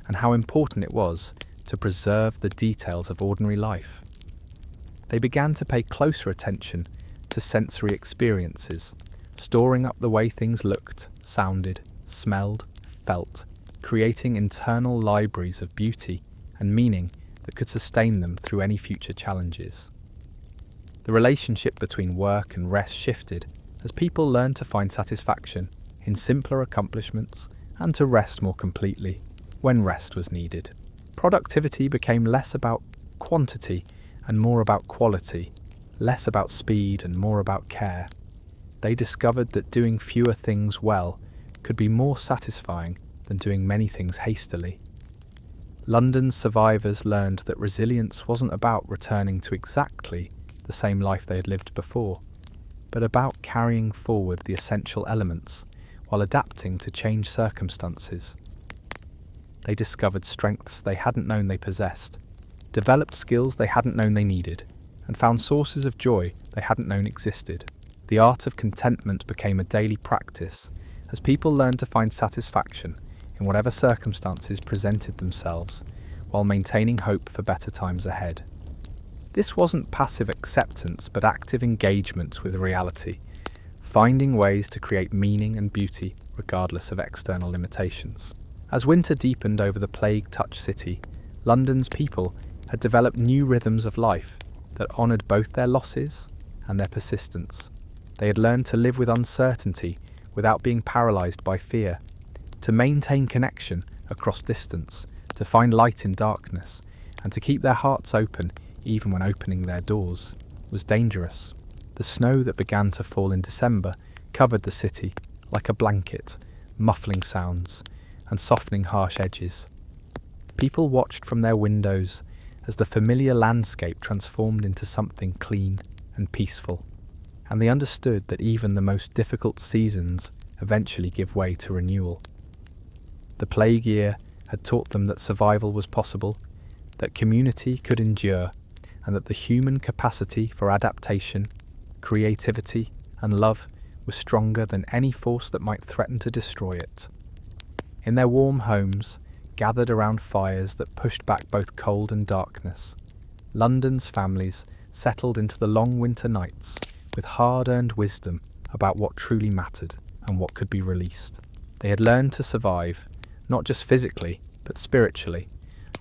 and how important it was to preserve the details of ordinary life. They began to pay closer attention to sensory experiences, storing up the way things looked, sounded, smelled, felt, creating internal libraries of beauty and meaning that could sustain them through any future challenges. The relationship between work and rest shifted as people learned to find satisfaction in simpler accomplishments and to rest more completely when rest was needed. Productivity became less about quantity and more about quality, less about speed and more about care. They discovered that doing fewer things well could be more satisfying than doing many things hastily. London's survivors learned that resilience wasn't about returning to exactly the same life they had lived before, but about carrying forward the essential elements while adapting to changed circumstances. They discovered strengths they hadn't known they possessed, developed skills they hadn't known they needed, and found sources of joy they hadn't known existed. The art of contentment became a daily practice as people learned to find satisfaction in whatever circumstances presented themselves while maintaining hope for better times ahead. This wasn't passive acceptance but active engagement with reality, finding ways to create meaning and beauty regardless of external limitations. As winter deepened over the plague-touched city, London's people had developed new rhythms of life that honoured both their losses and their persistence. They had learned to live with uncertainty without being paralysed by fear, to maintain connection across distance, to find light in darkness, and to keep their hearts open even when opening their doors was dangerous. The snow that began to fall in December covered the city like a blanket, muffling sounds and softening harsh edges. People watched from their windows as the familiar landscape transformed into something clean and peaceful, and they understood that even the most difficult seasons eventually give way to renewal. The plague year had taught them that survival was possible, that community could endure, and that the human capacity for adaptation, creativity, and love was stronger than any force that might threaten to destroy it. In their warm homes, gathered around fires that pushed back both cold and darkness, London's families settled into the long winter nights with hard-earned wisdom about what truly mattered and what could be released. They had learned to survive, not just physically, but spiritually,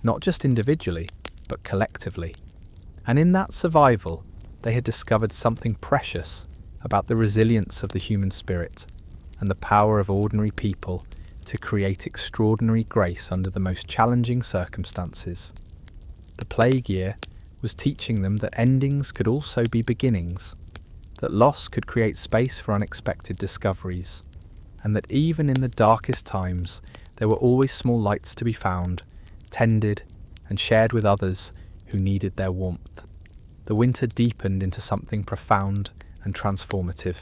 not just individually, but collectively. And in that survival, they had discovered something precious about the resilience of the human spirit and the power of ordinary people to create extraordinary grace under the most challenging circumstances. The plague year was teaching them that endings could also be beginnings, that loss could create space for unexpected discoveries, and that even in the darkest times there were always small lights to be found, tended, and shared with others who needed their warmth. The winter deepened into something profound and transformative.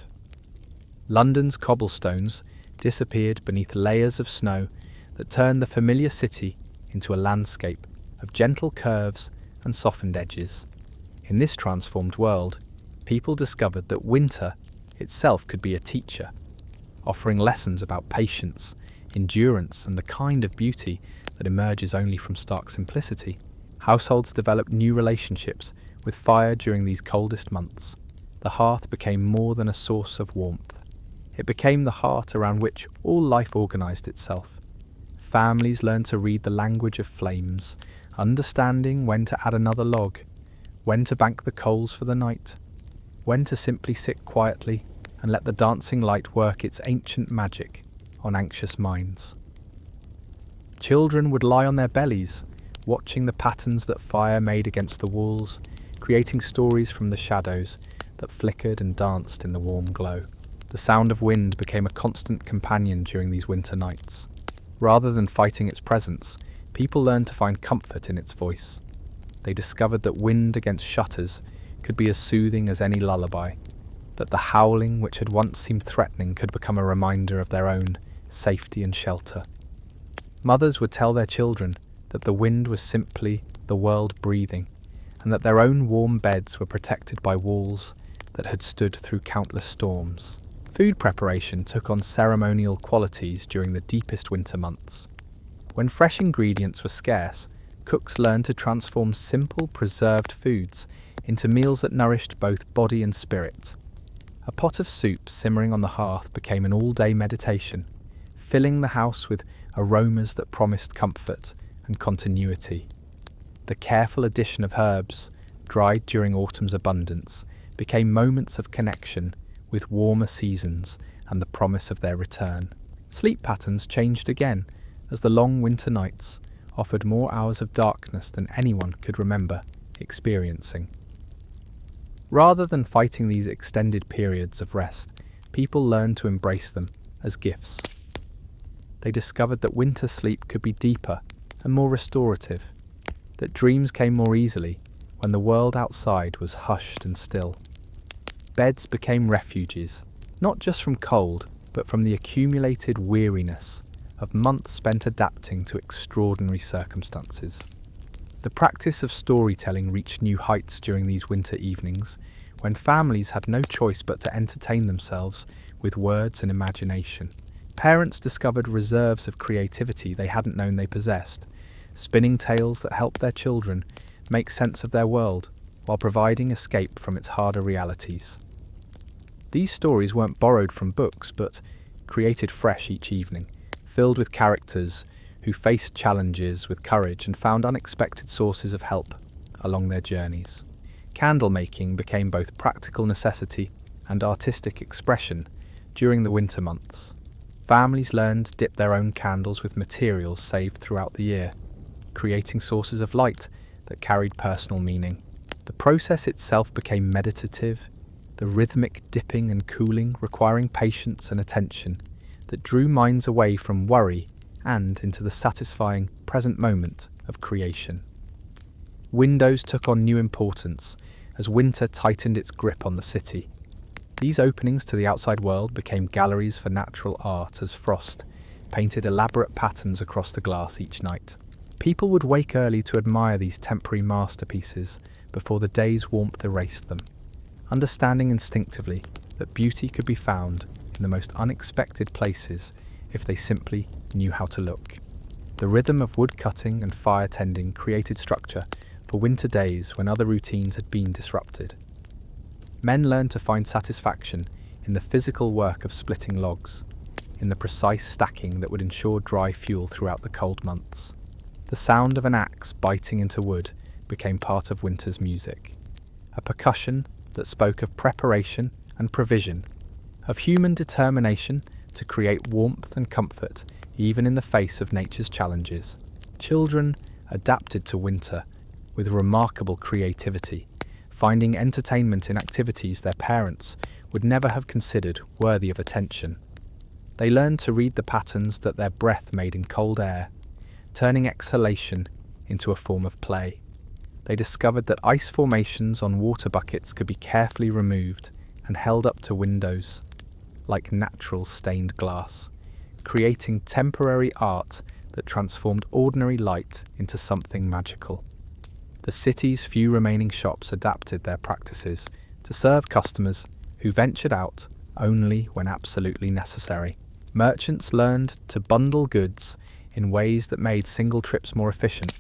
London's cobblestones disappeared beneath layers of snow that turned the familiar city into a landscape of gentle curves and softened edges. In this transformed world, people discovered that winter itself could be a teacher, offering lessons about patience, endurance, and the kind of beauty that emerges only from stark simplicity. Households developed new relationships with fire during these coldest months. The hearth became more than a source of warmth. It became the heart around which all life organized itself. Families learned to read the language of flames, understanding when to add another log, when to bank the coals for the night, when to simply sit quietly and let the dancing light work its ancient magic on anxious minds. Children would lie on their bellies, watching the patterns that fire made against the walls, creating stories from the shadows that flickered and danced in the warm glow. The sound of wind became a constant companion during these winter nights. Rather than fighting its presence, people learned to find comfort in its voice. They discovered that wind against shutters could be as soothing as any lullaby, that the howling which had once seemed threatening could become a reminder of their own safety and shelter. Mothers would tell their children that the wind was simply the world breathing, and that their own warm beds were protected by walls that had stood through countless storms. Food preparation took on ceremonial qualities during the deepest winter months. When fresh ingredients were scarce, cooks learned to transform simple, preserved foods into meals that nourished both body and spirit. A pot of soup simmering on the hearth became an all-day meditation, filling the house with aromas that promised comfort and continuity. The careful addition of herbs, dried during autumn's abundance, became moments of connection with warmer seasons and the promise of their return. Sleep patterns changed again as the long winter nights offered more hours of darkness than anyone could remember experiencing. Rather than fighting these extended periods of rest, people learned to embrace them as gifts. They discovered that winter sleep could be deeper and more restorative, that dreams came more easily when the world outside was hushed and still. Beds became refuges, not just from cold, but from the accumulated weariness of months spent adapting to extraordinary circumstances. The practice of storytelling reached new heights during these winter evenings, when families had no choice but to entertain themselves with words and imagination. Parents discovered reserves of creativity they hadn't known they possessed, spinning tales that helped their children make sense of their world while providing escape from its harder realities. These stories weren't borrowed from books, but created fresh each evening, filled with characters who faced challenges with courage and found unexpected sources of help along their journeys. Candle making became both practical necessity and artistic expression during the winter months. Families learned to dip their own candles with materials saved throughout the year, creating sources of light that carried personal meaning. The process itself became meditative, the rhythmic dipping and cooling requiring patience and attention that drew minds away from worry and into the satisfying present moment of creation. Windows took on new importance as winter tightened its grip on the city. These openings to the outside world became galleries for natural art as frost painted elaborate patterns across the glass each night. People would wake early to admire these temporary masterpieces before the day's warmth erased them, understanding instinctively that beauty could be found in the most unexpected places if they simply knew how to look. The rhythm of wood cutting and fire tending created structure for winter days when other routines had been disrupted. Men learned to find satisfaction in the physical work of splitting logs, in the precise stacking that would ensure dry fuel throughout the cold months. The sound of an axe biting into wood became part of winter's music, a percussion that spoke of preparation and provision, of human determination to create warmth and comfort even in the face of nature's challenges. Children adapted to winter with remarkable creativity, finding entertainment in activities their parents would never have considered worthy of attention. They learned to read the patterns that their breath made in cold air, turning exhalation into a form of play. They discovered that ice formations on water buckets could be carefully removed and held up to windows, like natural stained glass, creating temporary art that transformed ordinary light into something magical. The city's few remaining shops adapted their practices to serve customers who ventured out only when absolutely necessary. Merchants learned to bundle goods in ways that made single trips more efficient,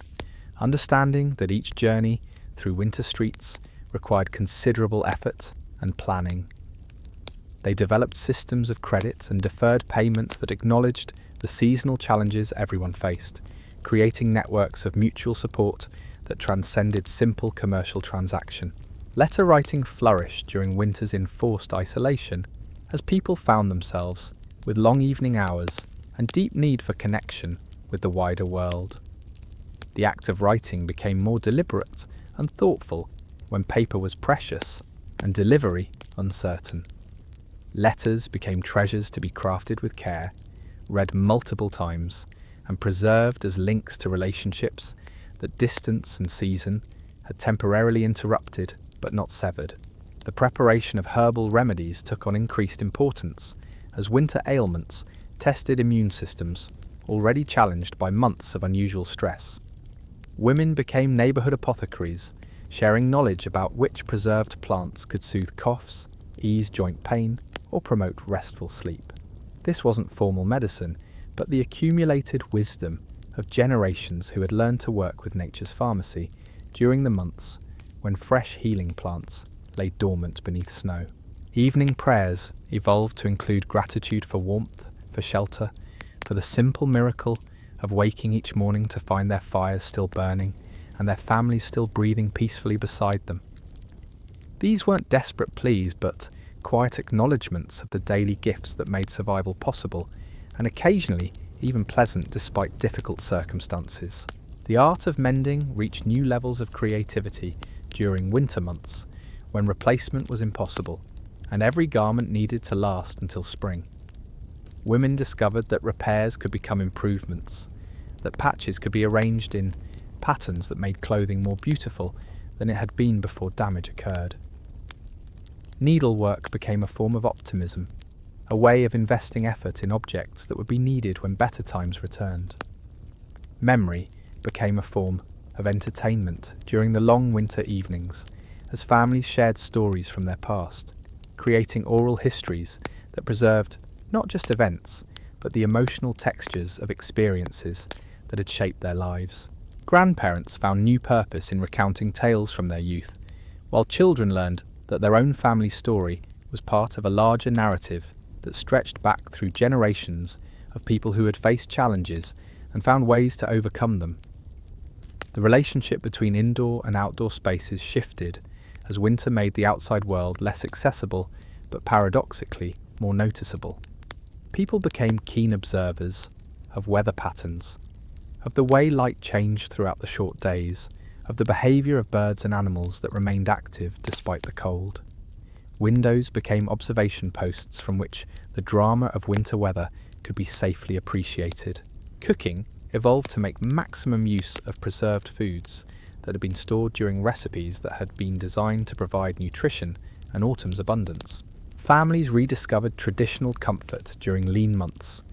understanding that each journey through winter streets required considerable effort and planning. They developed systems of credit and deferred payment that acknowledged the seasonal challenges everyone faced, creating networks of mutual support that transcended simple commercial transaction. Letter writing flourished during winter's enforced isolation, as people found themselves with long evening hours and deep need for connection with the wider world. The act of writing became more deliberate and thoughtful when paper was precious and delivery uncertain. Letters became treasures to be crafted with care, read multiple times, and preserved as links to relationships that distance and season had temporarily interrupted but not severed. The preparation of herbal remedies took on increased importance as winter ailments tested immune systems already challenged by months of unusual stress. Women became neighbourhood apothecaries, sharing knowledge about which preserved plants could soothe coughs, ease joint pain, or promote restful sleep. This wasn't formal medicine, but the accumulated wisdom of generations who had learned to work with nature's pharmacy during the months when fresh healing plants lay dormant beneath snow. Evening prayers evolved to include gratitude for warmth, for shelter, for the simple miracle of waking each morning to find their fires still burning and their families still breathing peacefully beside them. These weren't desperate pleas, but quiet acknowledgements of the daily gifts that made survival possible, and occasionally even pleasant despite difficult circumstances. The art of mending reached new levels of creativity during winter months, when replacement was impossible, and every garment needed to last until spring. Women discovered that repairs could become improvements, that patches could be arranged in patterns that made clothing more beautiful than it had been before damage occurred. Needlework became a form of optimism, a way of investing effort in objects that would be needed when better times returned. Memory became a form of entertainment during the long winter evenings, as families shared stories from their past, creating oral histories that preserved not just events, but the emotional textures of experiences that had shaped their lives. Grandparents found new purpose in recounting tales from their youth, while children learned that their own family story was part of a larger narrative that stretched back through generations of people who had faced challenges and found ways to overcome them. The relationship between indoor and outdoor spaces shifted as winter made the outside world less accessible, but paradoxically more noticeable. People became keen observers of weather patterns, of the way light changed throughout the short days, of the behaviour of birds and animals that remained active despite the cold. Windows became observation posts from which the drama of winter weather could be safely appreciated. Cooking evolved to make maximum use of preserved foods that had been stored during recipes that had been designed to provide nutrition and autumn's abundance. Families rediscovered traditional comfort during lean months,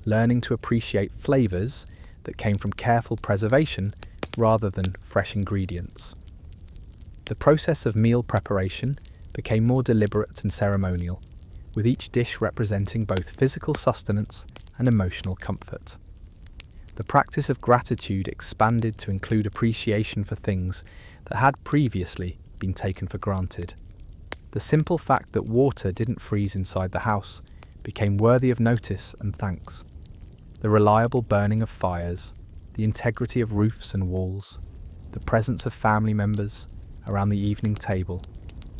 learning to appreciate flavours that came from careful preservation rather than fresh ingredients. The process of meal preparation became more deliberate and ceremonial, with each dish representing both physical sustenance and emotional comfort. The practice of gratitude expanded to include appreciation for things that had previously been taken for granted. The simple fact that water didn't freeze inside the house became worthy of notice and thanks. The reliable burning of fires, the integrity of roofs and walls, the presence of family members around the evening table,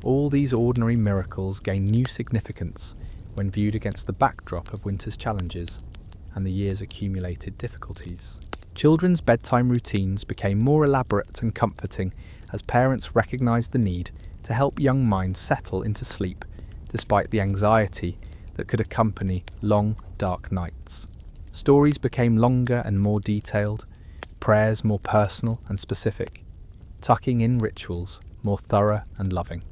all these ordinary miracles gain new significance when viewed against the backdrop of winter's challenges and the year's accumulated difficulties. Children's bedtime routines became more elaborate and comforting as parents recognised the need to help young minds settle into sleep despite the anxiety that could accompany long, dark nights. Stories became longer and more detailed, prayers more personal and specific, tucking in rituals more thorough and loving.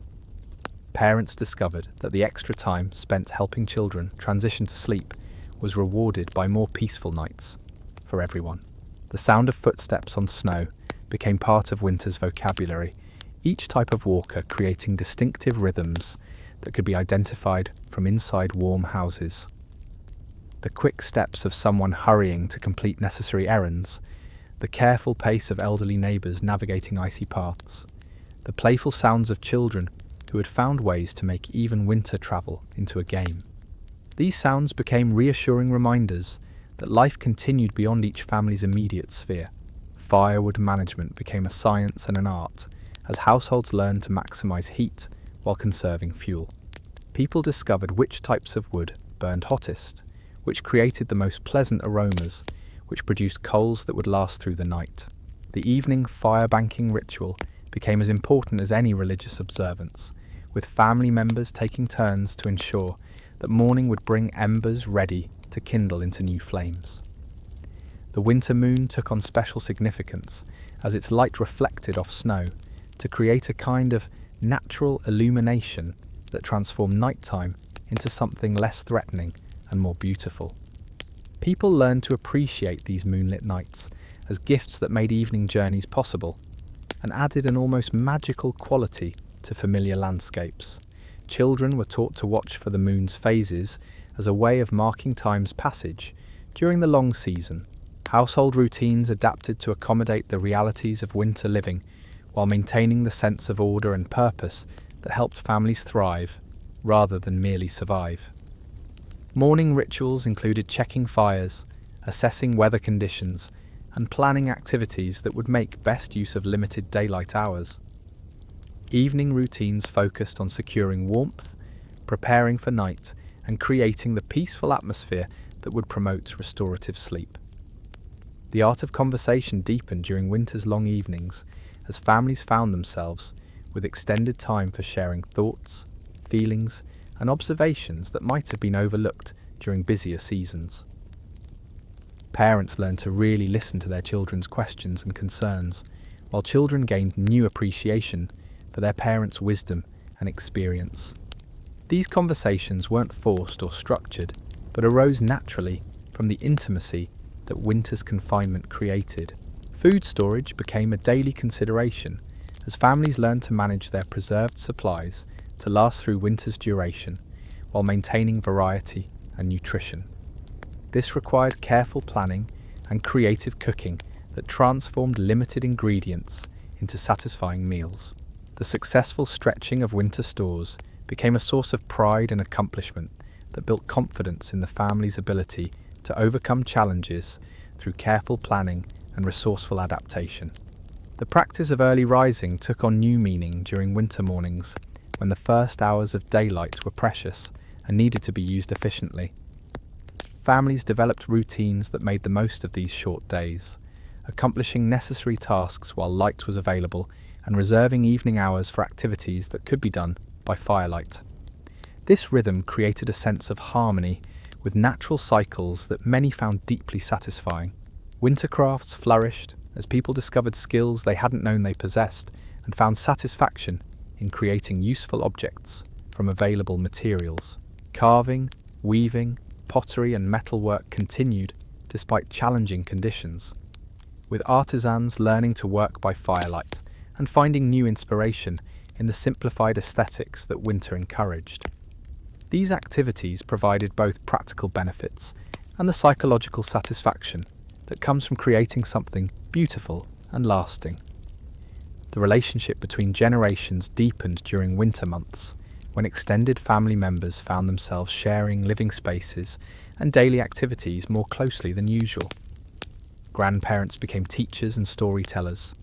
Parents discovered that the extra time spent helping children transition to sleep was rewarded by more peaceful nights for everyone. The sound of footsteps on snow became part of winter's vocabulary, each type of walker creating distinctive rhythms that could be identified from inside warm houses. The quick steps of someone hurrying to complete necessary errands, the careful pace of elderly neighbours navigating icy paths, the playful sounds of children who had found ways to make even winter travel into a game. These sounds became reassuring reminders that life continued beyond each family's immediate sphere. Firewood management became a science and an art, as households learned to maximise heat while conserving fuel. People discovered which types of wood burned hottest, which created the most pleasant aromas, which produced coals that would last through the night. The evening fire banking ritual became as important as any religious observance, with family members taking turns to ensure that morning would bring embers ready to kindle into new flames. The winter moon took on special significance as its light reflected off snow to create a kind of natural illumination that transformed nighttime into something less threatening and more beautiful. People learned to appreciate these moonlit nights as gifts that made evening journeys possible and added an almost magical quality to familiar landscapes. Children were taught to watch for the moon's phases as a way of marking time's passage during the long season. Household routines adapted to accommodate the realities of winter living while maintaining the sense of order and purpose that helped families thrive rather than merely survive. Morning rituals included checking fires, assessing weather conditions, and planning activities that would make best use of limited daylight hours. Evening routines focused on securing warmth, preparing for night, and creating the peaceful atmosphere that would promote restorative sleep. The art of conversation deepened during winter's long evenings as families found themselves with extended time for sharing thoughts, feelings, and observations that might have been overlooked during busier seasons. Parents learned to really listen to their children's questions and concerns, while children gained new appreciation for their parents' wisdom and experience. These conversations weren't forced or structured, but arose naturally from the intimacy that winter's confinement created. Food storage became a daily consideration as families learned to manage their preserved supplies to last through winter's duration while maintaining variety and nutrition. This required careful planning and creative cooking that transformed limited ingredients into satisfying meals. The successful stretching of winter stores became a source of pride and accomplishment that built confidence in the family's ability to overcome challenges through careful planning and resourceful adaptation. The practice of early rising took on new meaning during winter mornings when the first hours of daylight were precious and needed to be used efficiently. Families developed routines that made the most of these short days, accomplishing necessary tasks while light was available and reserving evening hours for activities that could be done by firelight. This rhythm created a sense of harmony with natural cycles that many found deeply satisfying. Winter crafts flourished as people discovered skills they hadn't known they possessed and found satisfaction in creating useful objects from available materials. Carving, weaving, pottery and metalwork continued despite challenging conditions, with artisans learning to work by firelight and finding new inspiration in the simplified aesthetics that winter encouraged. These activities provided both practical benefits and the psychological satisfaction that comes from creating something beautiful and lasting. The relationship between generations deepened during winter months when extended family members found themselves sharing living spaces and daily activities more closely than usual. Grandparents became teachers and storytellers.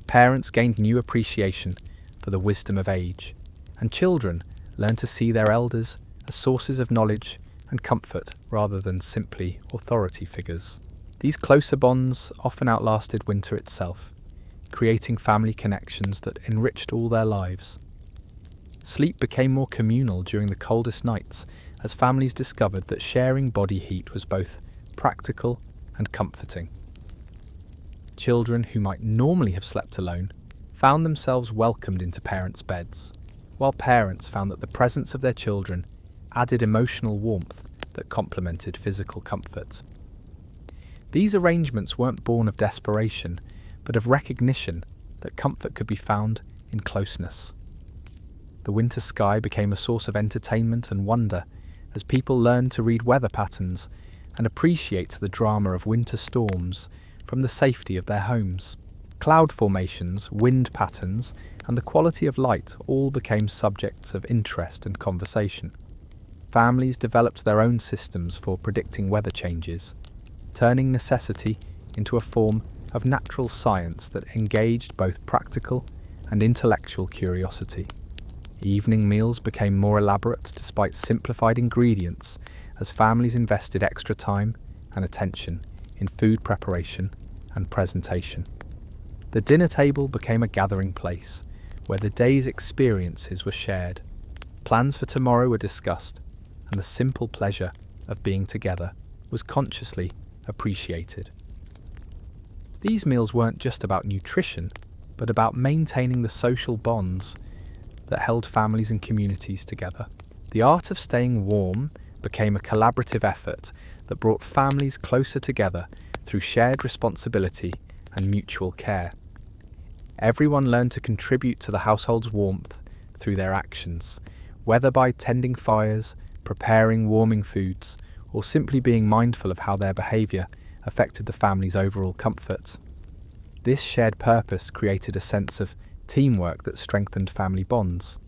Parents gained new appreciation for the wisdom of age, and children learned to see their elders as sources of knowledge and comfort rather than simply authority figures. These closer bonds often outlasted winter itself, creating family connections that enriched all their lives. Sleep became more communal during the coldest nights as families discovered that sharing body heat was both practical and comforting. Children who might normally have slept alone found themselves welcomed into parents' beds, while parents found that the presence of their children added emotional warmth that complemented physical comfort. These arrangements weren't born of desperation, but of recognition that comfort could be found in closeness. The winter sky became a source of entertainment and wonder as people learned to read weather patterns and appreciate the drama of winter storms from the safety of their homes. Cloud formations, wind patterns, and the quality of light all became subjects of interest and conversation. Families developed their own systems for predicting weather changes, turning necessity into a form of natural science that engaged both practical and intellectual curiosity. Evening meals became more elaborate despite simplified ingredients as families invested extra time and attention in food preparation and presentation. The dinner table became a gathering place where the day's experiences were shared, plans for tomorrow were discussed, and the simple pleasure of being together was consciously appreciated. These meals weren't just about nutrition, but about maintaining the social bonds that held families and communities together. The art of staying warm became a collaborative effort that brought families closer together through shared responsibility and mutual care. Everyone learned to contribute to the household's warmth through their actions, whether by tending fires, preparing warming foods, or simply being mindful of how their behaviour affected the family's overall comfort. This shared purpose created a sense of teamwork that strengthened family bonds.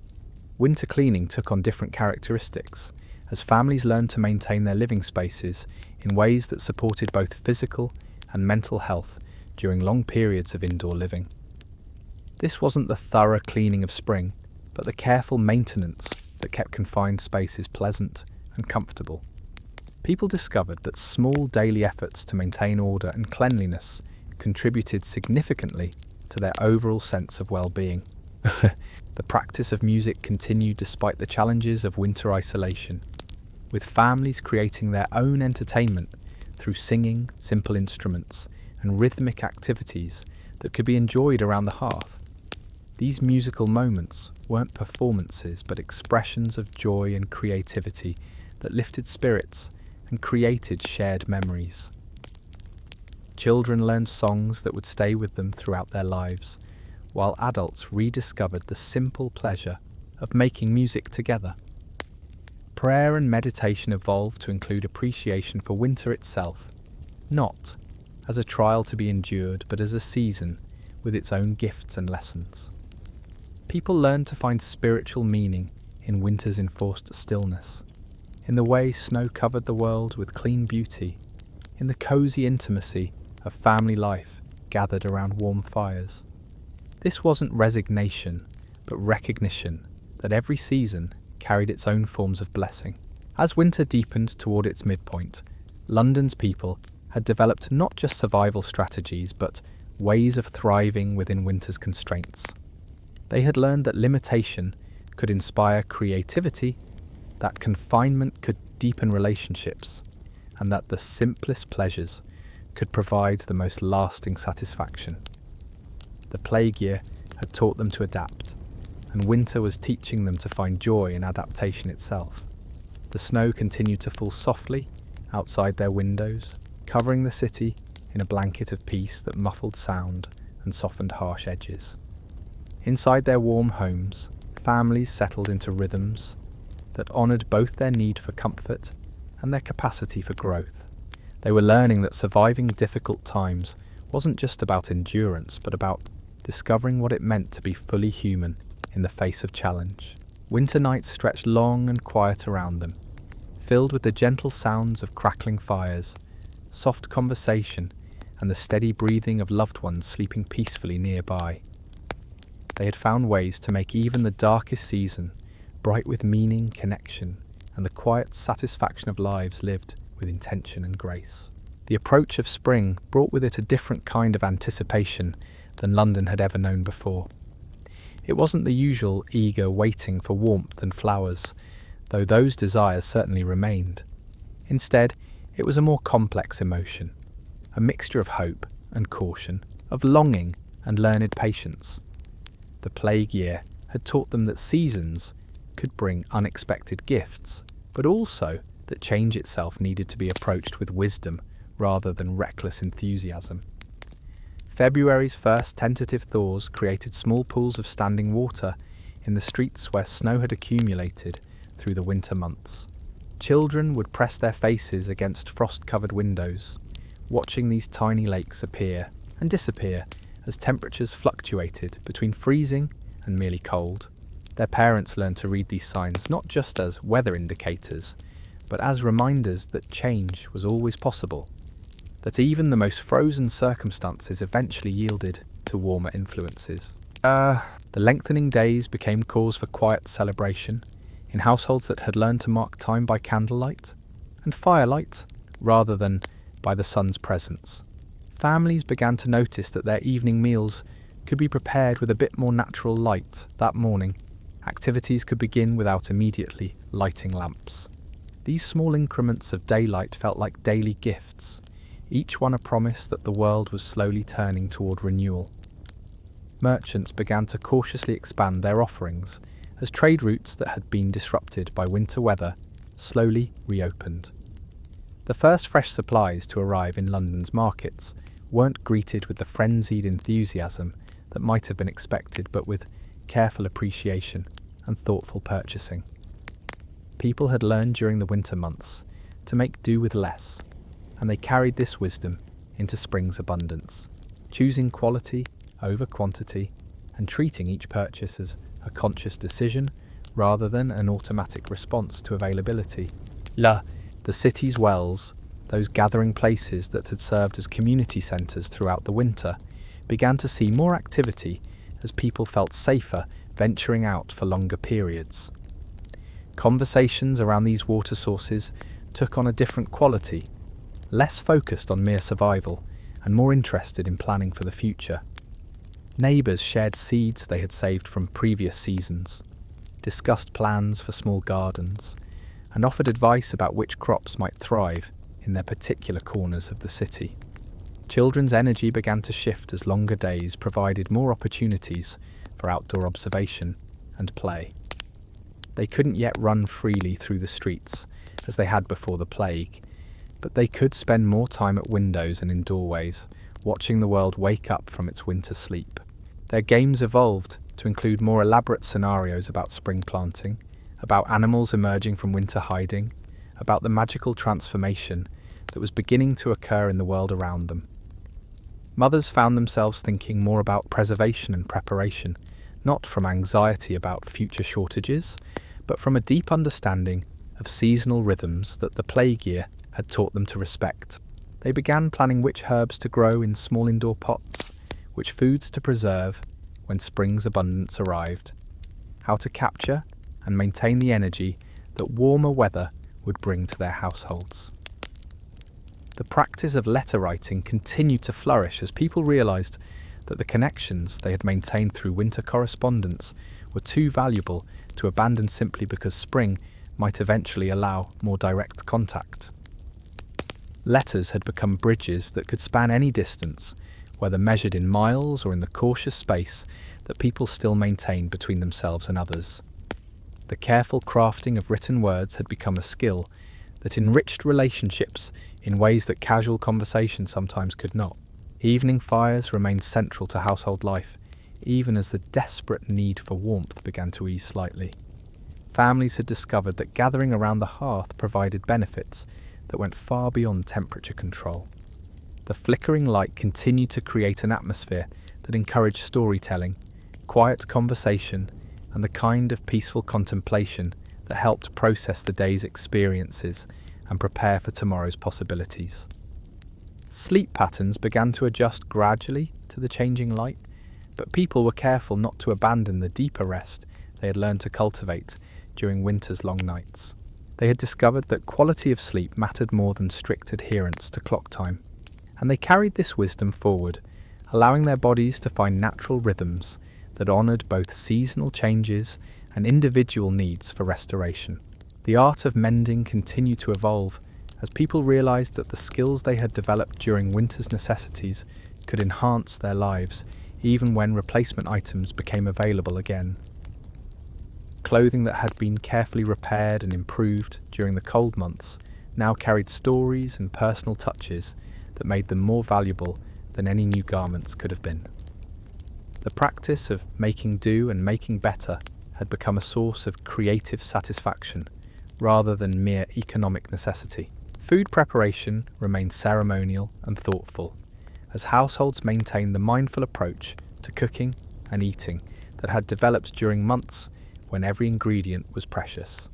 Winter cleaning took on different characteristics, as families learned to maintain their living spaces in ways that supported both physical and mental health during long periods of indoor living. This wasn't the thorough cleaning of spring, but the careful maintenance that kept confined spaces pleasant and comfortable. People discovered that small daily efforts to maintain order and cleanliness contributed significantly to their overall sense of well-being. The practice of music continued despite the challenges of winter isolation, with families creating their own entertainment through singing, simple instruments, and rhythmic activities that could be enjoyed around the hearth. These musical moments weren't performances but expressions of joy and creativity that lifted spirits and created shared memories. Children learned songs that would stay with them throughout their lives, while adults rediscovered the simple pleasure of making music together. Prayer and meditation evolved to include appreciation for winter itself, not as a trial to be endured, but as a season with its own gifts and lessons. People learned to find spiritual meaning in winter's enforced stillness, in the way snow covered the world with clean beauty, in the cosy intimacy of family life gathered around warm fires. This wasn't resignation, but recognition that every season carried its own forms of blessing. As winter deepened toward its midpoint, London's people had developed not just survival strategies, but ways of thriving within winter's constraints. They had learned that limitation could inspire creativity, that confinement could deepen relationships, and that the simplest pleasures could provide the most lasting satisfaction. The plague year had taught them to adapt, and winter was teaching them to find joy in adaptation itself. The snow continued to fall softly outside their windows, covering the city in a blanket of peace that muffled sound and softened harsh edges. Inside their warm homes, families settled into rhythms that honoured both their need for comfort and their capacity for growth. They were learning that surviving difficult times wasn't just about endurance, but about discovering what it meant to be fully human in the face of challenge. Winter nights stretched long and quiet around them, filled with the gentle sounds of crackling fires, soft conversation, and the steady breathing of loved ones sleeping peacefully nearby. They had found ways to make even the darkest season bright with meaning, connection, and the quiet satisfaction of lives lived with intention and grace. The approach of spring brought with it a different kind of anticipation than London had ever known before. It wasn't the usual eager waiting for warmth and flowers, though those desires certainly remained. Instead, it was a more complex emotion, a mixture of hope and caution, of longing and learned patience. The plague year had taught them that seasons could bring unexpected gifts, but also that change itself needed to be approached with wisdom rather than reckless enthusiasm. February's first tentative thaws created small pools of standing water in the streets where snow had accumulated through the winter months. Children would press their faces against frost-covered windows, watching these tiny lakes appear and disappear as temperatures fluctuated between freezing and merely cold. Their parents learned to read these signs not just as weather indicators, but as reminders that change was always possible, that even the most frozen circumstances eventually yielded to warmer influences. The lengthening days became cause for quiet celebration in households that had learned to mark time by candlelight and firelight rather than by the sun's presence. Families began to notice that their evening meals could be prepared with a bit more natural light that morning. Activities could begin without immediately lighting lamps. These small increments of daylight felt like daily gifts, each one a promise that the world was slowly turning toward renewal. Merchants began to cautiously expand their offerings as trade routes that had been disrupted by winter weather slowly reopened. The first fresh supplies to arrive in London's markets weren't greeted with the frenzied enthusiasm that might have been expected, but with careful appreciation and thoughtful purchasing. People had learned during the winter months to make do with less, and they carried this wisdom into spring's abundance, choosing quality over quantity and treating each purchase as a conscious decision rather than an automatic response to availability. The city's wells, those gathering places that had served as community centres throughout the winter, began to see more activity as people felt safer venturing out for longer periods. Conversations around these water sources took on a different quality, less focused on mere survival and more interested in planning for the future. Neighbours shared seeds they had saved from previous seasons, discussed plans for small gardens, and offered advice about which crops might thrive in their particular corners of the city. Children's energy began to shift as longer days provided more opportunities for outdoor observation and play. They couldn't yet run freely through the streets as they had before the plague, but they could spend more time at windows and in doorways, watching the world wake up from its winter sleep. Their games evolved to include more elaborate scenarios about spring planting, about animals emerging from winter hiding, about the magical transformation that was beginning to occur in the world around them. Mothers found themselves thinking more about preservation and preparation, not from anxiety about future shortages, but from a deep understanding of seasonal rhythms that the plague year had taught them to respect. They began planning which herbs to grow in small indoor pots, which foods to preserve when spring's abundance arrived, how to capture and maintain the energy that warmer weather would bring to their households. The practice of letter writing continued to flourish as people realised that the connections they had maintained through winter correspondence were too valuable to abandon simply because spring might eventually allow more direct contact. Letters had become bridges that could span any distance, whether measured in miles or in the cautious space that people still maintained between themselves and others. The careful crafting of written words had become a skill that enriched relationships in ways that casual conversation sometimes could not. Evening fires remained central to household life, even as the desperate need for warmth began to ease slightly. Families had discovered that gathering around the hearth provided benefits that went far beyond temperature control. The flickering light continued to create an atmosphere that encouraged storytelling, quiet conversation, and the kind of peaceful contemplation that helped process the day's experiences and prepare for tomorrow's possibilities. Sleep patterns began to adjust gradually to the changing light, but people were careful not to abandon the deeper rest they had learned to cultivate during winter's long nights. They had discovered that quality of sleep mattered more than strict adherence to clock time, and they carried this wisdom forward, allowing their bodies to find natural rhythms that honoured both seasonal changes and individual needs for restoration. The art of mending continued to evolve as people realised that the skills they had developed during winter's necessities could enhance their lives even when replacement items became available again. Clothing that had been carefully repaired and improved during the cold months now carried stories and personal touches that made them more valuable than any new garments could have been. The practice of making do and making better had become a source of creative satisfaction rather than mere economic necessity. Food preparation remained ceremonial and thoughtful, as households maintained the mindful approach to cooking and eating that had developed during months when every ingredient was precious.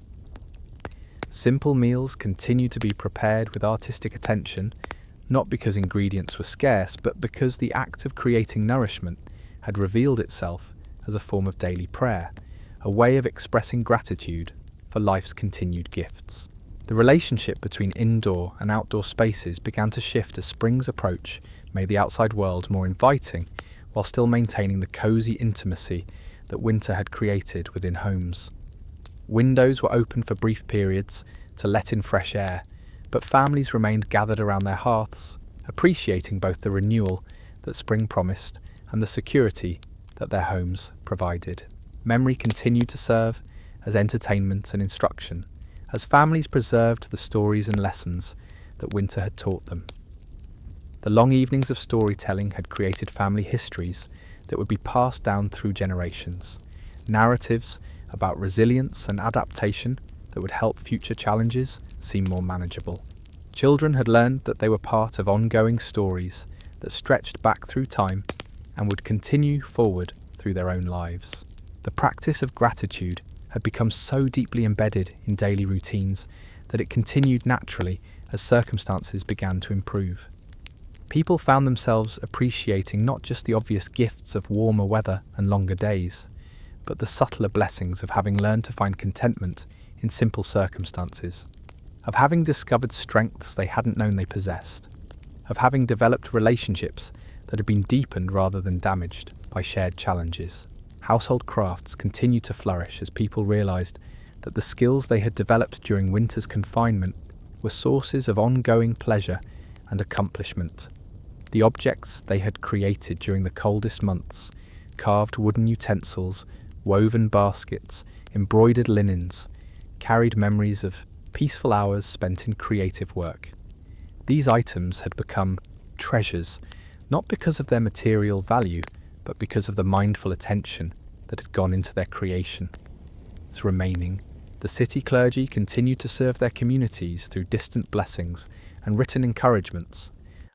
Simple meals continued to be prepared with artistic attention, not because ingredients were scarce, but because the act of creating nourishment had revealed itself as a form of daily prayer, a way of expressing gratitude for life's continued gifts. The relationship between indoor and outdoor spaces began to shift as spring's approach made the outside world more inviting, while still maintaining the cosy intimacy that winter had created within homes. Windows were open for brief periods to let in fresh air, but families remained gathered around their hearths, appreciating both the renewal that spring promised and the security that their homes provided. Memory continued to serve as entertainment and instruction, as families preserved the stories and lessons that winter had taught them. The long evenings of storytelling had created family histories that would be passed down through generations, narratives about resilience and adaptation that would help future challenges seem more manageable. Children had learned that they were part of ongoing stories that stretched back through time and would continue forward through their own lives. The practice of gratitude had become so deeply embedded in daily routines that it continued naturally as circumstances began to improve. People found themselves appreciating not just the obvious gifts of warmer weather and longer days, but the subtler blessings of having learned to find contentment in simple circumstances, of having discovered strengths they hadn't known they possessed, of having developed relationships that had been deepened rather than damaged by shared challenges. Household crafts continued to flourish as people realised that the skills they had developed during winter's confinement were sources of ongoing pleasure and accomplishment. The objects they had created during the coldest months, carved wooden utensils, woven baskets, embroidered linens, carried memories of peaceful hours spent in creative work. These items had become treasures, not because of their material value, but because of the mindful attention that had gone into their creation. As remaining, the city clergy continued to serve their communities through distant blessings and written encouragements,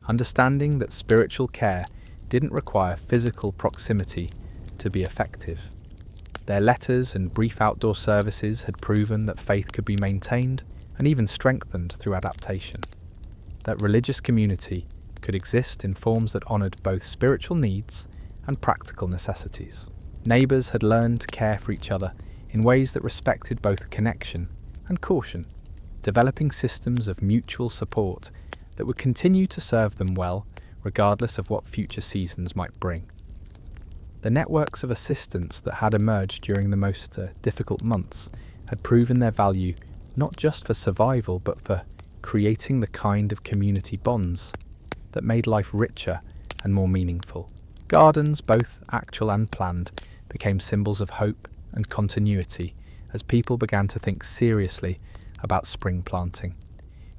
understanding that spiritual care didn't require physical proximity to be effective. Their letters and brief outdoor services had proven that faith could be maintained and even strengthened through adaptation, that religious community could exist in forms that honoured both spiritual needs and practical necessities. Neighbours had learned to care for each other in ways that respected both connection and caution, developing systems of mutual support that would continue to serve them well regardless of what future seasons might bring. The networks of assistance that had emerged during the most difficult months had proven their value not just for survival but for creating the kind of community bonds that made life richer and more meaningful. Gardens, both actual and planned, became symbols of hope and continuity as people began to think seriously about spring planting.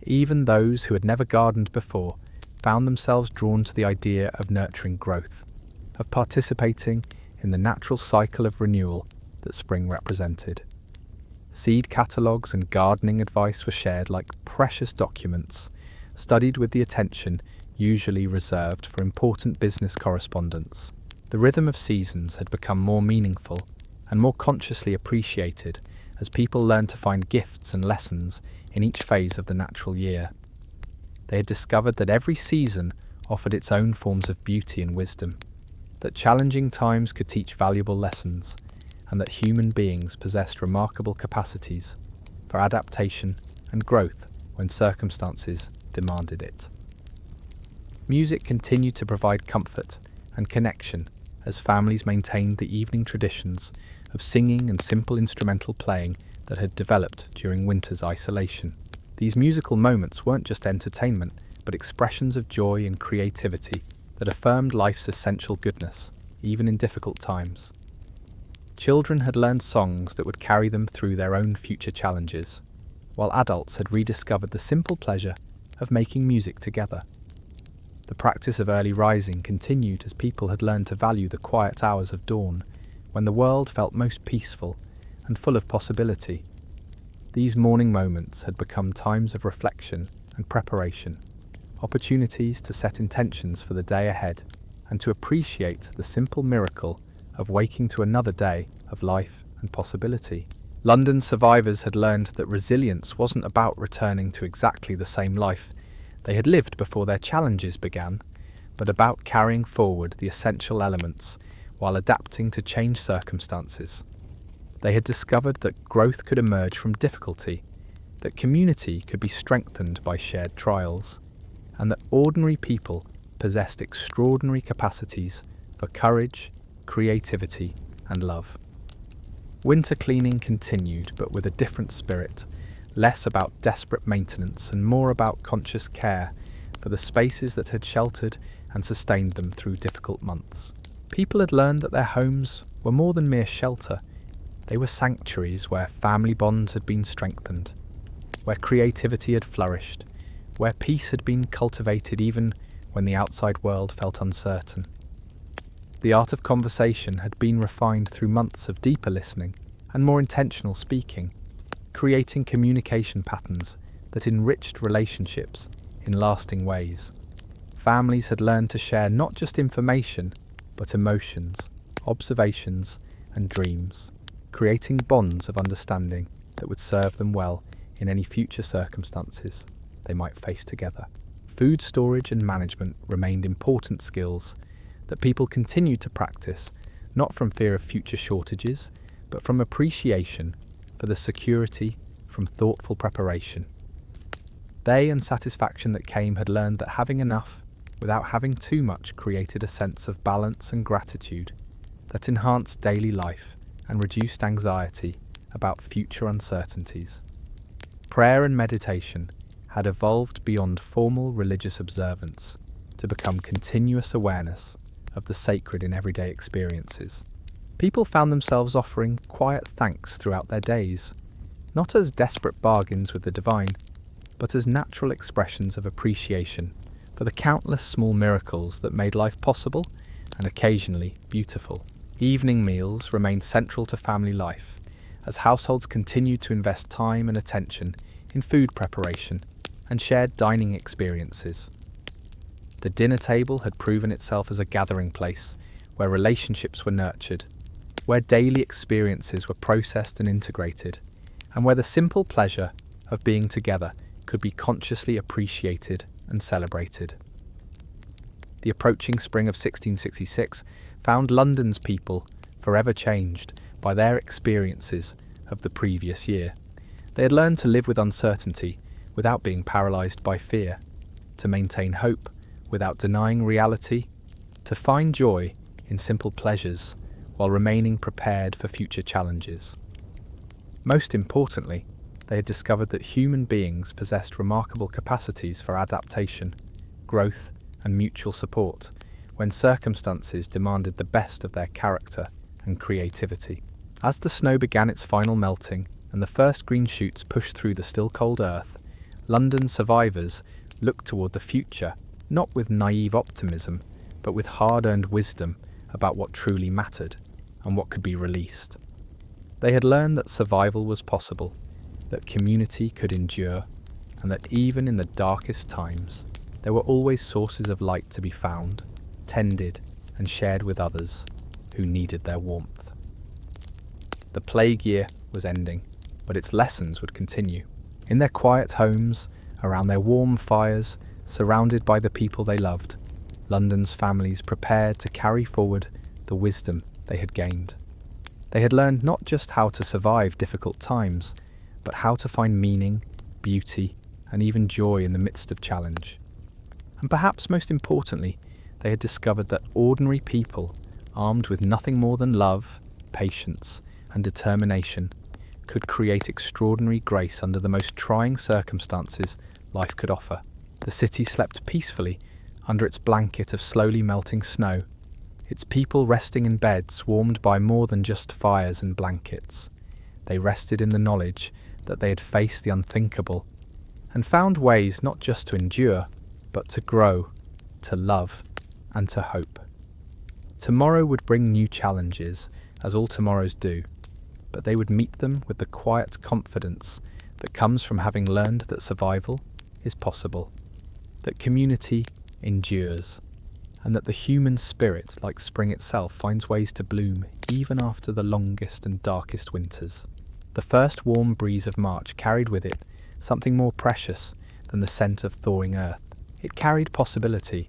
Even those who had never gardened before found themselves drawn to the idea of nurturing growth, of participating in the natural cycle of renewal that spring represented. Seed catalogues and gardening advice were shared like precious documents, studied with the attention usually reserved for important business correspondence. The rhythm of seasons had become more meaningful and more consciously appreciated as people learned to find gifts and lessons in each phase of the natural year. They had discovered that every season offered its own forms of beauty and wisdom, that challenging times could teach valuable lessons, and that human beings possessed remarkable capacities for adaptation and growth when circumstances demanded it. Music continued to provide comfort and connection as families maintained the evening traditions of singing and simple instrumental playing that had developed during winter's isolation. These musical moments weren't just entertainment, but expressions of joy and creativity that affirmed life's essential goodness, even in difficult times. Children had learned songs that would carry them through their own future challenges, while adults had rediscovered the simple pleasure of making music together. The practice of early rising continued as people had learned to value the quiet hours of dawn, when the world felt most peaceful and full of possibility. These morning moments had become times of reflection and preparation, opportunities to set intentions for the day ahead and to appreciate the simple miracle of waking to another day of life and possibility. London survivors had learned that resilience wasn't about returning to exactly the same life they had lived before their challenges began, but about carrying forward the essential elements while adapting to changed circumstances. They had discovered that growth could emerge from difficulty, that community could be strengthened by shared trials, and that ordinary people possessed extraordinary capacities for courage, creativity, and love. Winter cleaning continued, but with a different spirit, less about desperate maintenance and more about conscious care for the spaces that had sheltered and sustained them through difficult months. People had learned that their homes were more than mere shelter. They were sanctuaries where family bonds had been strengthened, where creativity had flourished, where peace had been cultivated even when the outside world felt uncertain. The art of conversation had been refined through months of deeper listening and more intentional speaking, creating communication patterns that enriched relationships in lasting ways. Families had learned to share not just information, but emotions, observations, and dreams, creating bonds of understanding that would serve them well in any future circumstances they might face together. Food storage and management remained important skills that people continued to practice, not from fear of future shortages, but from appreciation for the security from thoughtful preparation. They and satisfaction that came had learned that having enough without having too much created a sense of balance and gratitude that enhanced daily life and reduced anxiety about future uncertainties. Prayer and meditation had evolved beyond formal religious observance to become continuous awareness of the sacred in everyday experiences. People found themselves offering quiet thanks throughout their days, not as desperate bargains with the divine, but as natural expressions of appreciation for the countless small miracles that made life possible and occasionally beautiful. Evening meals remained central to family life, as households continued to invest time and attention in food preparation and shared dining experiences. The dinner table had proven itself as a gathering place where relationships were nurtured, where daily experiences were processed and integrated, and where the simple pleasure of being together could be consciously appreciated and celebrated. The approaching spring of 1666 found London's people forever changed by their experiences of the previous year. They had learned to live with uncertainty without being paralysed by fear, to maintain hope without denying reality, to find joy in simple pleasures while remaining prepared for future challenges. Most importantly, they had discovered that human beings possessed remarkable capacities for adaptation, growth, and mutual support when circumstances demanded the best of their character and creativity. As the snow began its final melting and the first green shoots pushed through the still cold earth, London survivors looked toward the future, not with naive optimism, but with hard-earned wisdom about what truly mattered and what could be released. They had learned that survival was possible, that community could endure, and that even in the darkest times, there were always sources of light to be found, tended, and shared with others who needed their warmth. The plague year was ending, but its lessons would continue. In their quiet homes, around their warm fires, surrounded by the people they loved, London's families prepared to carry forward the wisdom they had gained. They had learned not just how to survive difficult times, but how to find meaning, beauty, and even joy in the midst of challenge. And perhaps most importantly, they had discovered that ordinary people, armed with nothing more than love, patience, and determination, could create extraordinary grace under the most trying circumstances life could offer. The city slept peacefully under its blanket of slowly melting snow, its people resting in beds warmed by more than just fires and blankets. They rested in the knowledge that they had faced the unthinkable and found ways not just to endure, but to grow, to love, and to hope. Tomorrow would bring new challenges, as all tomorrows do, but they would meet them with the quiet confidence that comes from having learned that survival is possible, that community endures, and that the human spirit, like spring itself, finds ways to bloom even after the longest and darkest winters. The first warm breeze of March carried with it something more precious than the scent of thawing earth. It carried possibility.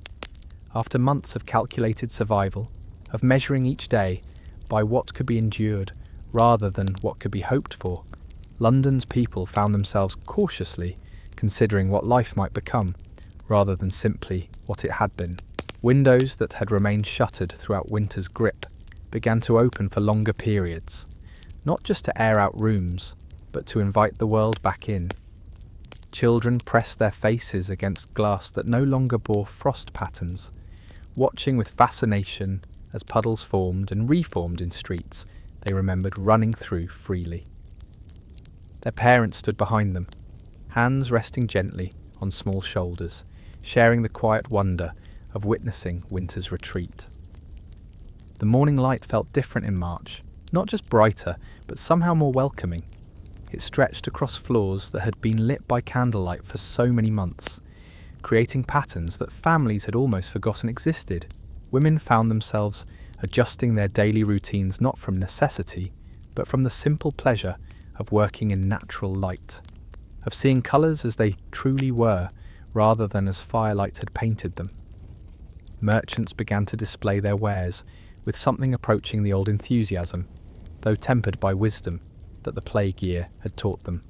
After months of calculated survival, of measuring each day by what could be endured rather than what could be hoped for, London's people found themselves cautiously considering what life might become, rather than simply what it had been. Windows that had remained shuttered throughout winter's grip began to open for longer periods, not just to air out rooms, but to invite the world back in. Children pressed their faces against glass that no longer bore frost patterns, watching with fascination as puddles formed and reformed in streets they remembered running through freely. Their parents stood behind them, hands resting gently on small shoulders, sharing the quiet wonder of witnessing winter's retreat. The morning light felt different in March, not just brighter, but somehow more welcoming. It stretched across floors that had been lit by candlelight for so many months, creating patterns that families had almost forgotten existed. Women found themselves adjusting their daily routines not from necessity, but from the simple pleasure of working in natural light, of seeing colours as they truly were, rather than as firelight had painted them. Merchants began to display their wares with something approaching the old enthusiasm, though tempered by wisdom that the plague year had taught them.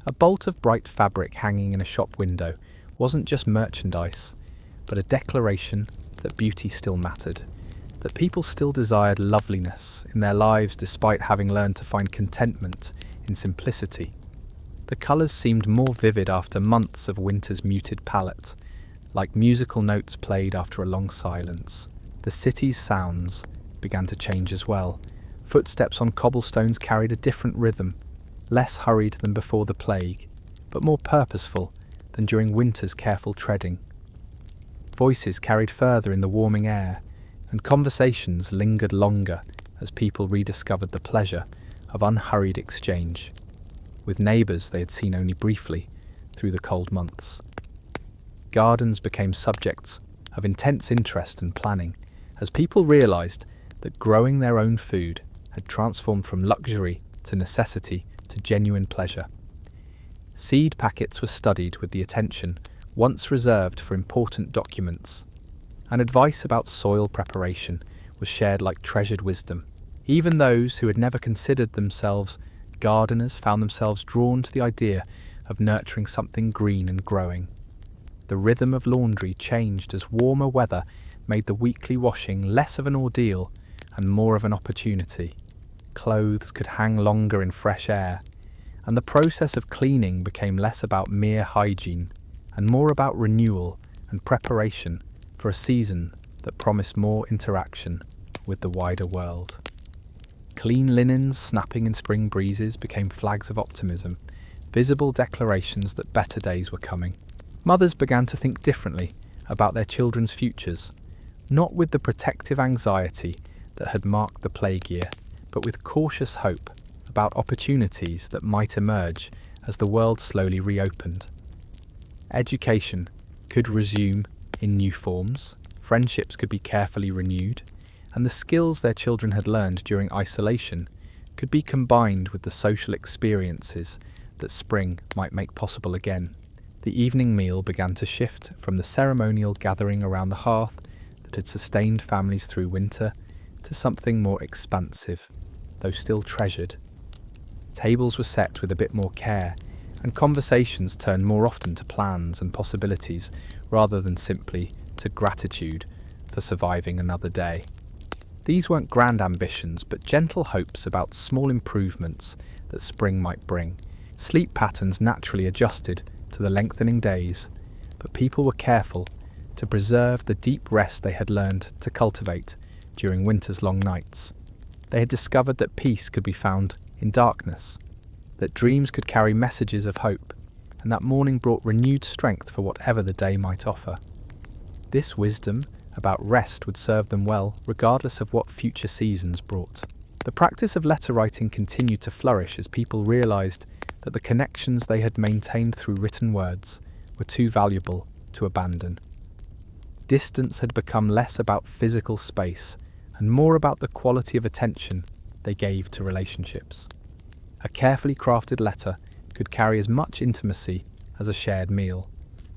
A bolt of bright fabric hanging in a shop window wasn't just merchandise, but a declaration that beauty still mattered, that people still desired loveliness in their lives despite having learned to find contentment in simplicity. The colours seemed more vivid after months of winter's muted palette, like musical notes played after a long silence. The city's sounds began to change as well. Footsteps on cobblestones carried a different rhythm, less hurried than before the plague, but more purposeful than during winter's careful treading. Voices carried further in the warming air, and conversations lingered longer as people rediscovered the pleasure of unhurried exchange, with neighbours they had seen only briefly through the cold months. Gardens became subjects of intense interest and planning, as people realised that growing their own food had transformed from luxury to necessity to genuine pleasure. Seed packets were studied with the attention once reserved for important documents, and advice about soil preparation was shared like treasured wisdom. Even those who had never considered themselves gardeners found themselves drawn to the idea of nurturing something green and growing. The rhythm of laundry changed as warmer weather made the weekly washing less of an ordeal and more of an opportunity. Clothes could hang longer in fresh air, and the process of cleaning became less about mere hygiene and more about renewal and preparation for a season that promised more interaction with the wider world. Clean linens snapping in spring breezes became flags of optimism, visible declarations that better days were coming. Mothers began to think differently about their children's futures, not with the protective anxiety that had marked the plague year, but with cautious hope about opportunities that might emerge as the world slowly reopened. Education could resume in new forms, friendships could be carefully renewed, and the skills their children had learned during isolation could be combined with the social experiences that spring might make possible again. The evening meal began to shift from the ceremonial gathering around the hearth that had sustained families through winter to something more expansive, though still treasured. Tables were set with a bit more care, and conversations turned more often to plans and possibilities rather than simply to gratitude for surviving another day. These weren't grand ambitions, but gentle hopes about small improvements that spring might bring. Sleep patterns naturally adjusted to the lengthening days, but people were careful to preserve the deep rest they had learned to cultivate during winter's long nights. They had discovered that peace could be found in darkness, that dreams could carry messages of hope, and that morning brought renewed strength for whatever the day might offer. This wisdom about rest would serve them well, regardless of what future seasons brought. The practice of letter writing continued to flourish as people realised that the connections they had maintained through written words were too valuable to abandon. Distance had become less about physical space and more about the quality of attention they gave to relationships. A carefully crafted letter could carry as much intimacy as a shared meal,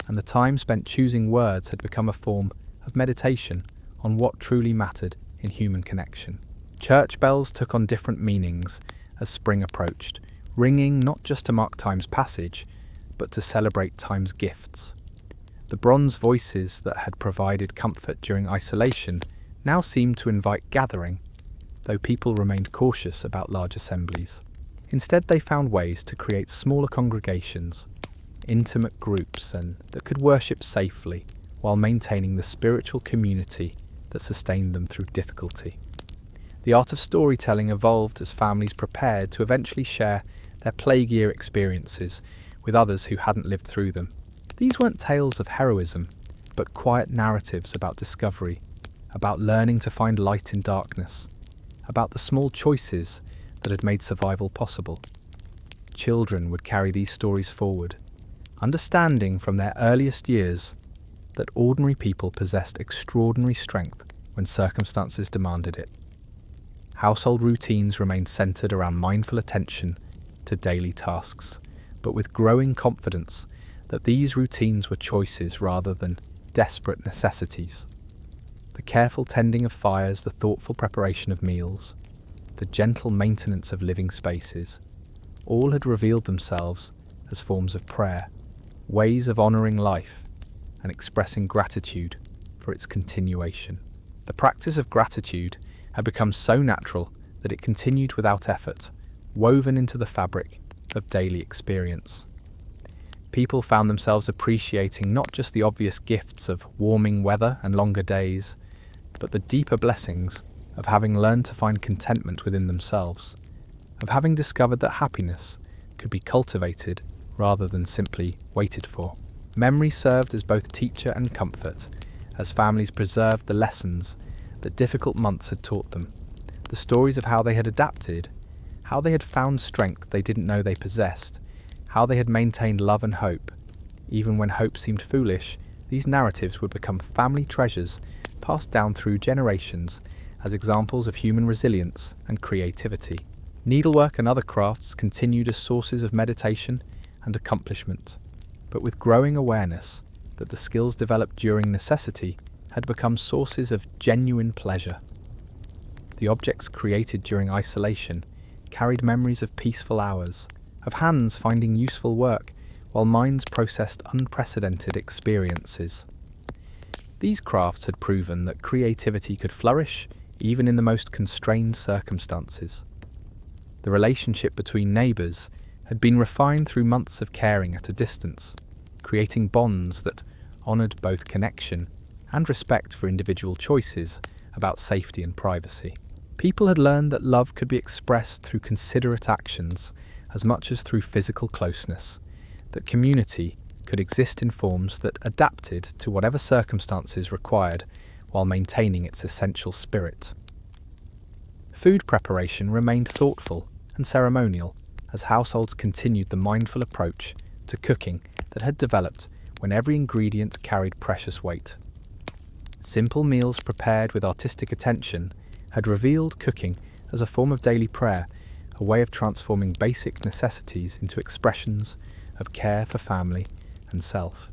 and the time spent choosing words had become a form of meditation on what truly mattered in human connection. Church bells took on different meanings as spring approached, ringing not just to mark time's passage, but to celebrate time's gifts. The bronze voices that had provided comfort during isolation now seemed to invite gathering, though people remained cautious about large assemblies. Instead, they found ways to create smaller congregations, intimate groups, and that could worship safely while maintaining the spiritual community that sustained them through difficulty. The art of storytelling evolved as families prepared to eventually share their plague year experiences with others who hadn't lived through them. These weren't tales of heroism, but quiet narratives about discovery, about learning to find light in darkness, about the small choices that had made survival possible. Children would carry these stories forward, understanding from their earliest years that ordinary people possessed extraordinary strength when circumstances demanded it. Household routines remained centered around mindful attention to daily tasks, but with growing confidence that these routines were choices rather than desperate necessities. The careful tending of fires, the thoughtful preparation of meals, the gentle maintenance of living spaces, all had revealed themselves as forms of prayer, ways of honouring life and expressing gratitude for its continuation. The practice of gratitude had become so natural that it continued without effort, woven into the fabric of daily experience. People found themselves appreciating not just the obvious gifts of warming weather and longer days, but the deeper blessings of having learned to find contentment within themselves, of having discovered that happiness could be cultivated rather than simply waited for. Memory served as both teacher and comfort, as families preserved the lessons that difficult months had taught them, the stories of how they had adapted, how they had found strength they didn't know they possessed, how they had maintained love and hope. Even when hope seemed foolish, these narratives would become family treasures passed down through generations as examples of human resilience and creativity. Needlework and other crafts continued as sources of meditation and accomplishment, but with growing awareness that the skills developed during necessity had become sources of genuine pleasure. The objects created during isolation carried memories of peaceful hours, of hands finding useful work while minds processed unprecedented experiences. These crafts had proven that creativity could flourish even in the most constrained circumstances. The relationship between neighbours had been refined through months of caring at a distance, creating bonds that honoured both connection and respect for individual choices about safety and privacy. People had learned that love could be expressed through considerate actions as much as through physical closeness, that community could exist in forms that adapted to whatever circumstances required while maintaining its essential spirit. Food preparation remained thoughtful and ceremonial as households continued the mindful approach to cooking that had developed when every ingredient carried precious weight. Simple meals prepared with artistic attention had revealed cooking as a form of daily prayer, a way of transforming basic necessities into expressions of care for family and self.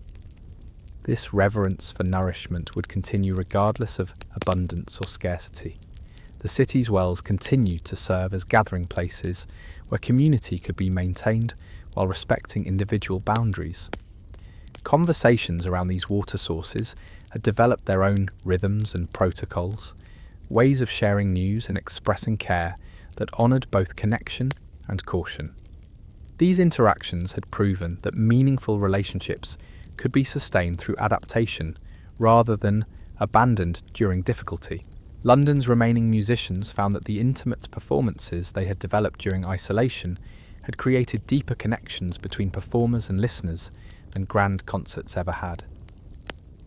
This reverence for nourishment would continue regardless of abundance or scarcity. The city's wells continued to serve as gathering places where community could be maintained while respecting individual boundaries. Conversations around these water sources had developed their own rhythms and protocols, ways of sharing news and expressing care that honoured both connection and caution. These interactions had proven that meaningful relationships could be sustained through adaptation rather than abandoned during difficulty. London's remaining musicians found that the intimate performances they had developed during isolation had created deeper connections between performers and listeners than grand concerts ever had.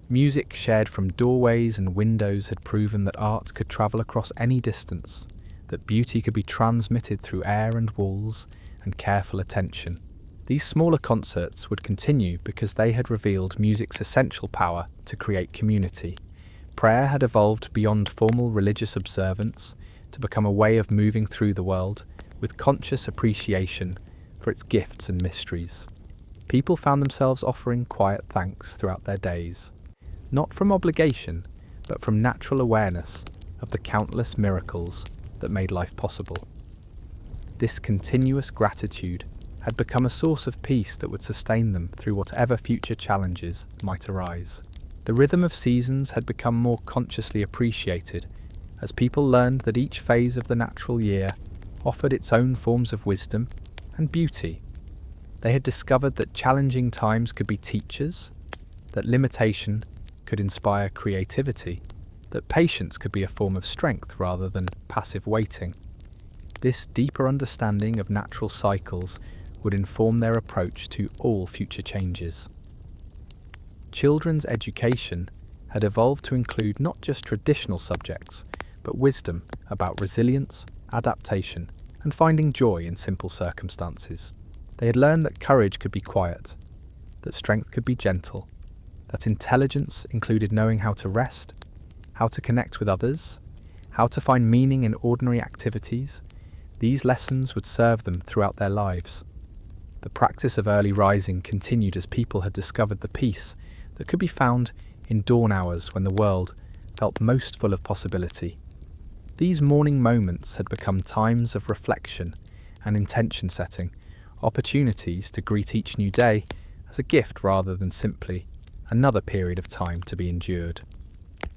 Music shared from doorways and windows had proven that art could travel across any distance, that beauty could be transmitted through air and walls and careful attention. These smaller concerts would continue because they had revealed music's essential power to create community. Prayer had evolved beyond formal religious observance to become a way of moving through the world with conscious appreciation for its gifts and mysteries. People found themselves offering quiet thanks throughout their days, not from obligation, but from natural awareness of the countless miracles that made life possible. This continuous gratitude had become a source of peace that would sustain them through whatever future challenges might arise. The rhythm of seasons had become more consciously appreciated as people learned that each phase of the natural year offered its own forms of wisdom and beauty. They had discovered that challenging times could be teachers, that limitation could inspire creativity, that patience could be a form of strength rather than passive waiting. This deeper understanding of natural cycles would inform their approach to all future changes. Children's education had evolved to include not just traditional subjects, but wisdom about resilience, adaptation, and finding joy in simple circumstances. They had learned that courage could be quiet, that strength could be gentle, that intelligence included knowing how to rest, how to connect with others, how to find meaning in ordinary activities. These lessons would serve them throughout their lives. The practice of early rising continued as people had discovered the peace that could be found in dawn hours when the world felt most full of possibility. These morning moments had become times of reflection and intention setting, opportunities to greet each new day as a gift rather than simply another period of time to be endured.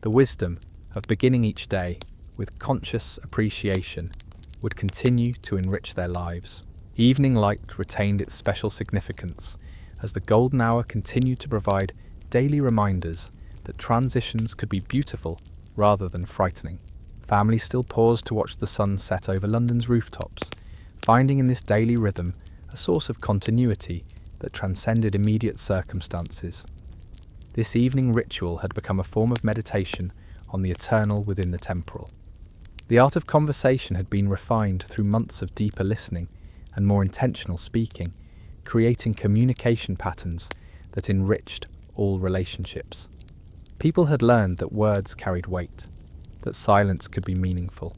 The wisdom of beginning each day with conscious appreciation would continue to enrich their lives. Evening light retained its special significance as the golden hour continued to provide daily reminders that transitions could be beautiful rather than frightening. Families still paused to watch the sun set over London's rooftops, finding in this daily rhythm a source of continuity that transcended immediate circumstances. This evening ritual had become a form of meditation on the eternal within the temporal. The art of conversation had been refined through months of deeper listening and more intentional speaking, creating communication patterns that enriched all relationships. People had learned that words carried weight, that silence could be meaningful,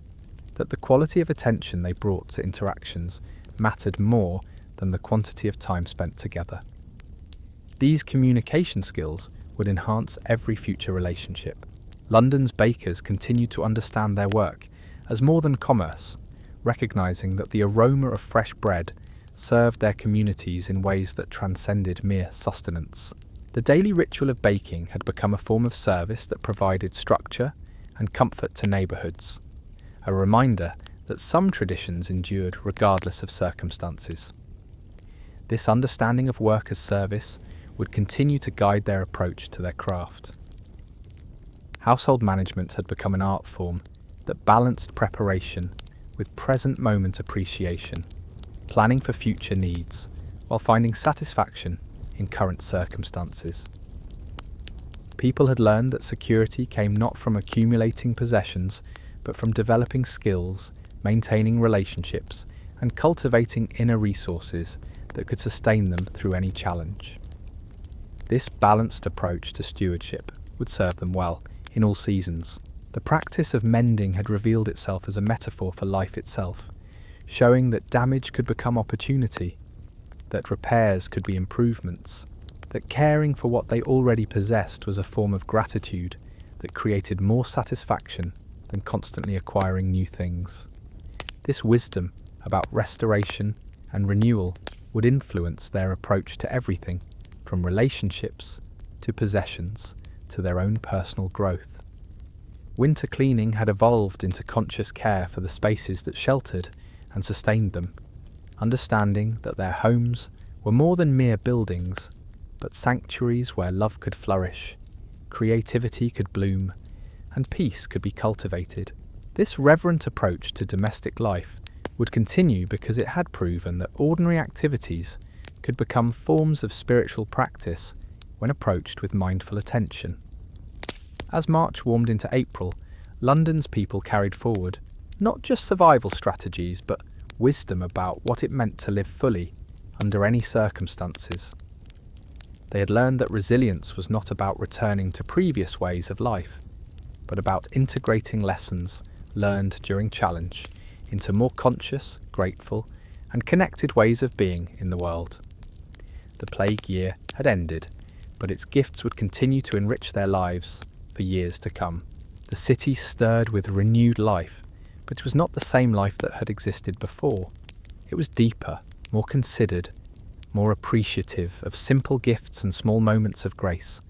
that the quality of attention they brought to interactions mattered more than the quantity of time spent together. These communication skills would enhance every future relationship. London's bakers continued to understand their work as more than commerce, recognizing that the aroma of fresh bread served their communities in ways that transcended mere sustenance. The daily ritual of baking had become a form of service that provided structure and comfort to neighbourhoods, a reminder that some traditions endured regardless of circumstances. This understanding of work as service would continue to guide their approach to their craft. Household management had become an art form that balanced preparation with present moment appreciation, planning for future needs while finding satisfaction in current circumstances. People had learned that security came not from accumulating possessions, but from developing skills, maintaining relationships, and cultivating inner resources that could sustain them through any challenge. This balanced approach to stewardship would serve them well in all seasons. The practice of mending had revealed itself as a metaphor for life itself, showing that damage could become opportunity, that repairs could be improvements, that caring for what they already possessed was a form of gratitude that created more satisfaction than constantly acquiring new things. This wisdom about restoration and renewal would influence their approach to everything, from relationships to possessions to their own personal growth. Winter cleaning had evolved into conscious care for the spaces that sheltered and sustained them, understanding that their homes were more than mere buildings, but sanctuaries where love could flourish, creativity could bloom, and peace could be cultivated. This reverent approach to domestic life would continue because it had proven that ordinary activities could become forms of spiritual practice when approached with mindful attention. As March warmed into April, London's people carried forward not just survival strategies, but wisdom about what it meant to live fully under any circumstances. They had learned that resilience was not about returning to previous ways of life, but about integrating lessons learned during challenge into more conscious, grateful, and connected ways of being in the world. The plague year had ended, but its gifts would continue to enrich their lives for years to come. The city stirred with renewed life, but it was not the same life that had existed before. It was deeper, more considered, more appreciative of simple gifts and small moments of grace.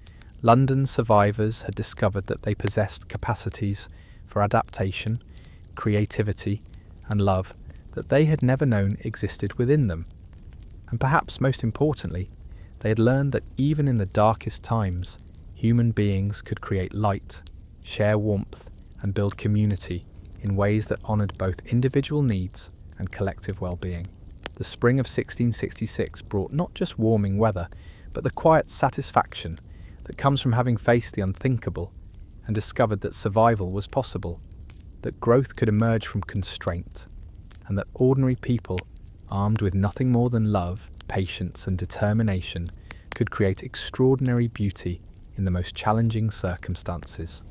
London's survivors had discovered that they possessed capacities for adaptation, creativity, and love that they had never known existed within them. And perhaps most importantly, they had learned that even in the darkest times, human beings could create light, share warmth, and build community in ways that honoured both individual needs and collective well-being. The spring of 1666 brought not just warming weather, but the quiet satisfaction that comes from having faced the unthinkable and discovered that survival was possible, that growth could emerge from constraint, and that ordinary people, armed with nothing more than love, patience, and determination, could create extraordinary beauty in the most challenging circumstances.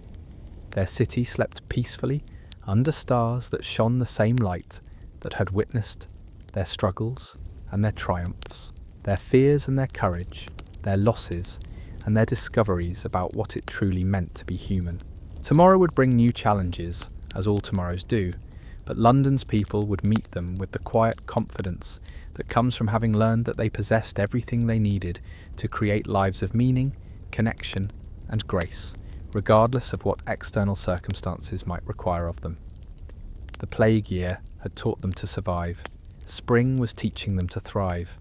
Their city slept peacefully under stars that shone the same light that had witnessed their struggles and their triumphs, their fears and their courage, their losses and their discoveries about what it truly meant to be human. Tomorrow would bring new challenges, as all tomorrows do, but London's people would meet them with the quiet confidence that comes from having learned that they possessed everything they needed to create lives of meaning, connection, and grace, regardless of what external circumstances might require of them. The plague year had taught them to survive. Spring was teaching them to thrive.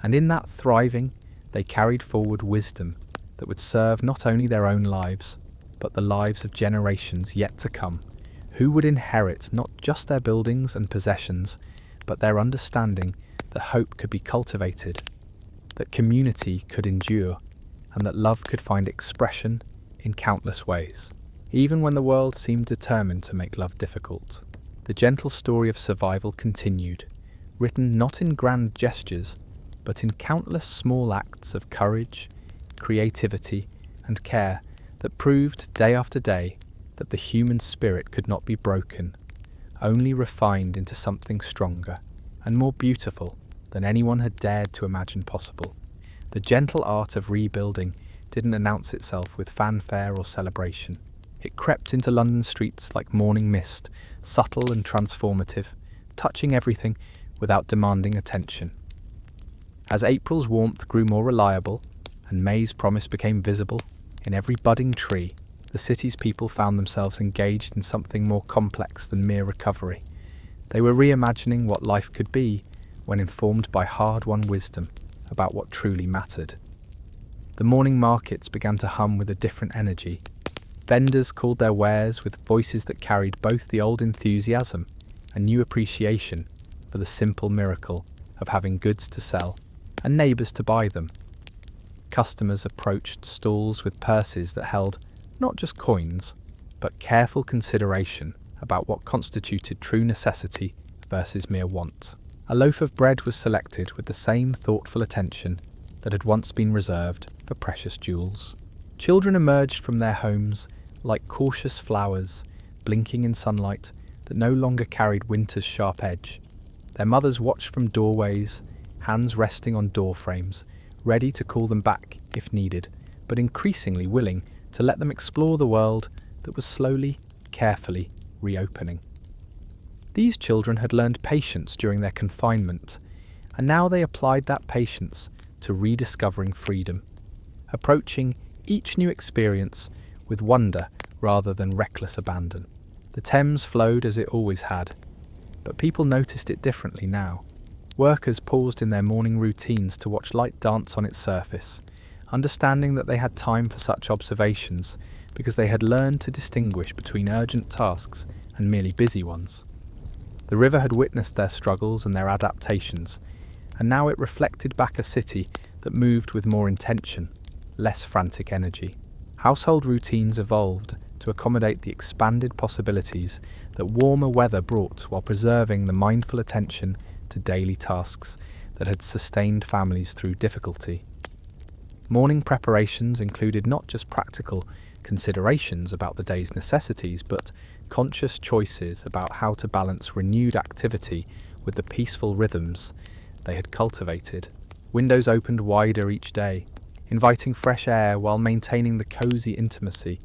And in that thriving, they carried forward wisdom that would serve not only their own lives, but the lives of generations yet to come, who would inherit not just their buildings and possessions, but their understanding that hope could be cultivated, that community could endure, and that love could find expression in countless ways, even when the world seemed determined to make love difficult. The gentle story of survival continued, written not in grand gestures, but in countless small acts of courage, creativity, and care that proved day after day that the human spirit could not be broken, only refined into something stronger and more beautiful than anyone had dared to imagine possible. The gentle art of rebuilding didn't announce itself with fanfare or celebration. It crept into London streets like morning mist, subtle and transformative, touching everything without demanding attention. As April's warmth grew more reliable and May's promise became visible in every budding tree, the city's people found themselves engaged in something more complex than mere recovery. They were reimagining what life could be when informed by hard-won wisdom about what truly mattered. The morning markets began to hum with a different energy. Vendors called their wares with voices that carried both the old enthusiasm and new appreciation for the simple miracle of having goods to sell and neighbours to buy them. Customers approached stalls with purses that held not just coins, but careful consideration about what constituted true necessity versus mere want. A loaf of bread was selected with the same thoughtful attention that had once been reserved for precious jewels. Children emerged from their homes like cautious flowers, blinking in sunlight that no longer carried winter's sharp edge, Their mothers watched from doorways, hands resting on door frames, ready to call them back if needed, but increasingly willing to let them explore the world that was slowly, carefully reopening. These children had learned patience during their confinement, and now they applied that patience to rediscovering freedom, approaching each new experience with wonder rather than reckless abandon. The Thames flowed as it always had, but people noticed it differently now. Workers paused in their morning routines to watch light dance on its surface, understanding that they had time for such observations because they had learned to distinguish between urgent tasks and merely busy ones. The river had witnessed their struggles and their adaptations, and now it reflected back a city that moved with more intention, less frantic energy. Household routines evolved to accommodate the expanded possibilities that warmer weather brought while preserving the mindful attention to daily tasks that had sustained families through difficulty. Morning preparations included not just practical considerations about the day's necessities, but conscious choices about how to balance renewed activity with the peaceful rhythms they had cultivated. Windows opened wider each day, inviting fresh air while maintaining the cosy intimacy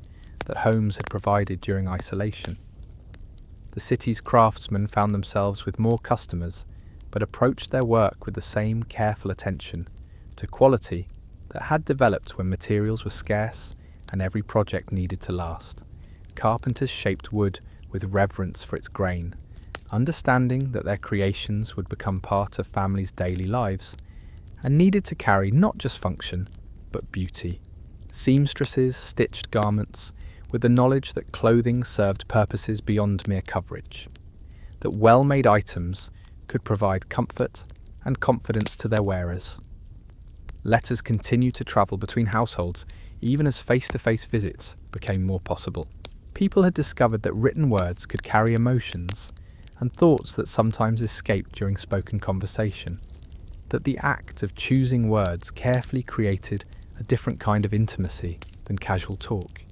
that homes had provided during isolation. The city's craftsmen found themselves with more customers, but approached their work with the same careful attention to quality that had developed when materials were scarce and every project needed to last. Carpenters shaped wood with reverence for its grain, understanding that their creations would become part of families' daily lives and needed to carry not just function, but beauty. Seamstresses stitched garments with the knowledge that clothing served purposes beyond mere coverage, that well-made items could provide comfort and confidence to their wearers. Letters continued to travel between households even as face-to-face visits became more possible. People had discovered that written words could carry emotions and thoughts that sometimes escaped during spoken conversation, that the act of choosing words carefully created a different kind of intimacy than casual talk.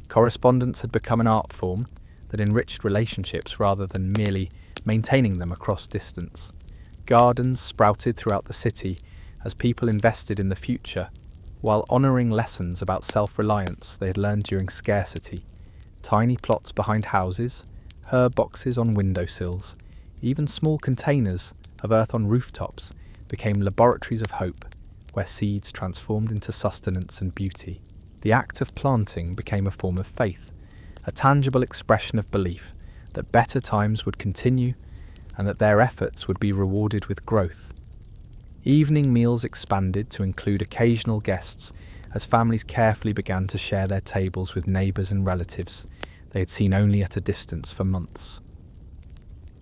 Correspondence had become an art form that enriched relationships rather than merely maintaining them across distance. Gardens sprouted throughout the city as people invested in the future, while honouring lessons about self-reliance they had learned during scarcity. Tiny plots behind houses, herb boxes on windowsills, even small containers of earth on rooftops became laboratories of hope, where seeds transformed into sustenance and beauty. The act of planting became a form of faith, a tangible expression of belief that better times would continue and that their efforts would be rewarded with growth. Evening meals expanded to include occasional guests as families carefully began to share their tables with neighbours and relatives they had seen only at a distance for months.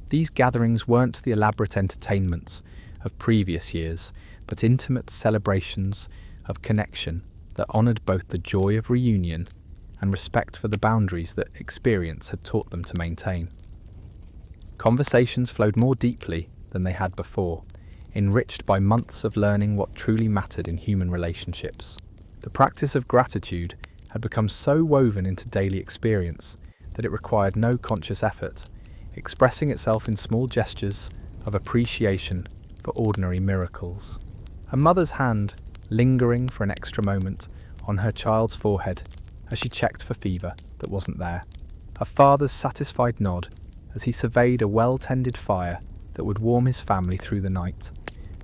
These gatherings weren't the elaborate entertainments of previous years, but intimate celebrations of connection that honoured both the joy of reunion and respect for the boundaries that experience had taught them to maintain. Conversations flowed more deeply than they had before, enriched by months of learning what truly mattered in human relationships. The practice of gratitude had become so woven into daily experience that it required no conscious effort, expressing itself in small gestures of appreciation for ordinary miracles. A mother's hand lingering for an extra moment on her child's forehead as she checked for fever that wasn't there. A father's satisfied nod as he surveyed a well-tended fire that would warm his family through the night.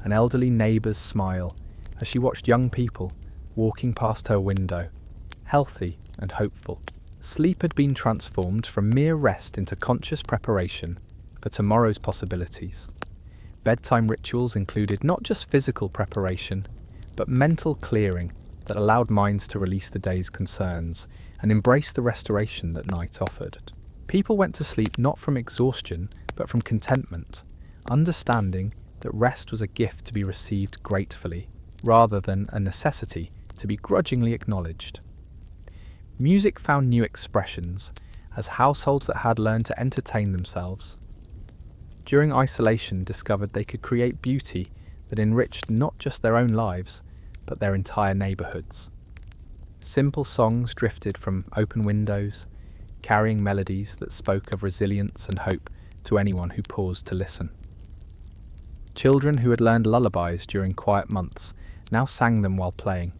An elderly neighbour's smile as she watched young people walking past her window, healthy and hopeful. Sleep had been transformed from mere rest into conscious preparation for tomorrow's possibilities. Bedtime rituals included not just physical preparation, but mental clearing that allowed minds to release the day's concerns and embrace the restoration that night offered. People went to sleep not from exhaustion, but from contentment, understanding that rest was a gift to be received gratefully, rather than a necessity to be grudgingly acknowledged. Music found new expressions as households that had learned to entertain themselves during isolation discovered they could create beauty that enriched not just their own lives, but their entire neighbourhoods. Simple songs drifted from open windows, carrying melodies that spoke of resilience and hope to anyone who paused to listen. Children who had learned lullabies during quiet months now sang them while playing,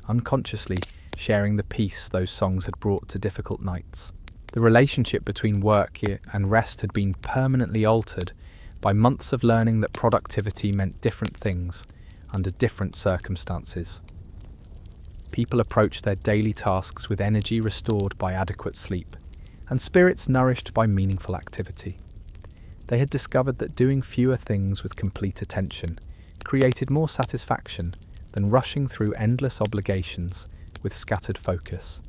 unconsciously sharing the peace those songs had brought to difficult nights. The relationship between work and rest had been permanently altered by months of learning that productivity meant different things under different circumstances. People approached their daily tasks with energy restored by adequate sleep, and spirits nourished by meaningful activity. They had discovered that doing fewer things with complete attention created more satisfaction than rushing through endless obligations with scattered focus.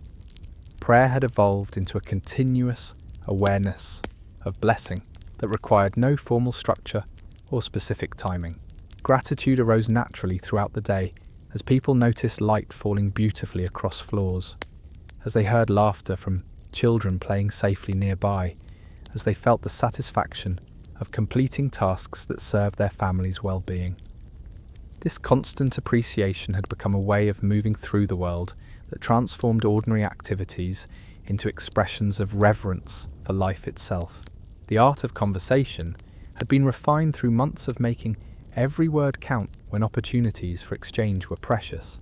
Prayer had evolved into a continuous awareness of blessing that required no formal structure or specific timing. Gratitude arose naturally throughout the day as people noticed light falling beautifully across floors, as they heard laughter from children playing safely nearby, as they felt the satisfaction of completing tasks that served their family's well-being. This constant appreciation had become a way of moving through the world that transformed ordinary activities into expressions of reverence for life itself. The art of conversation had been refined through months of making every word count when opportunities for exchange were precious.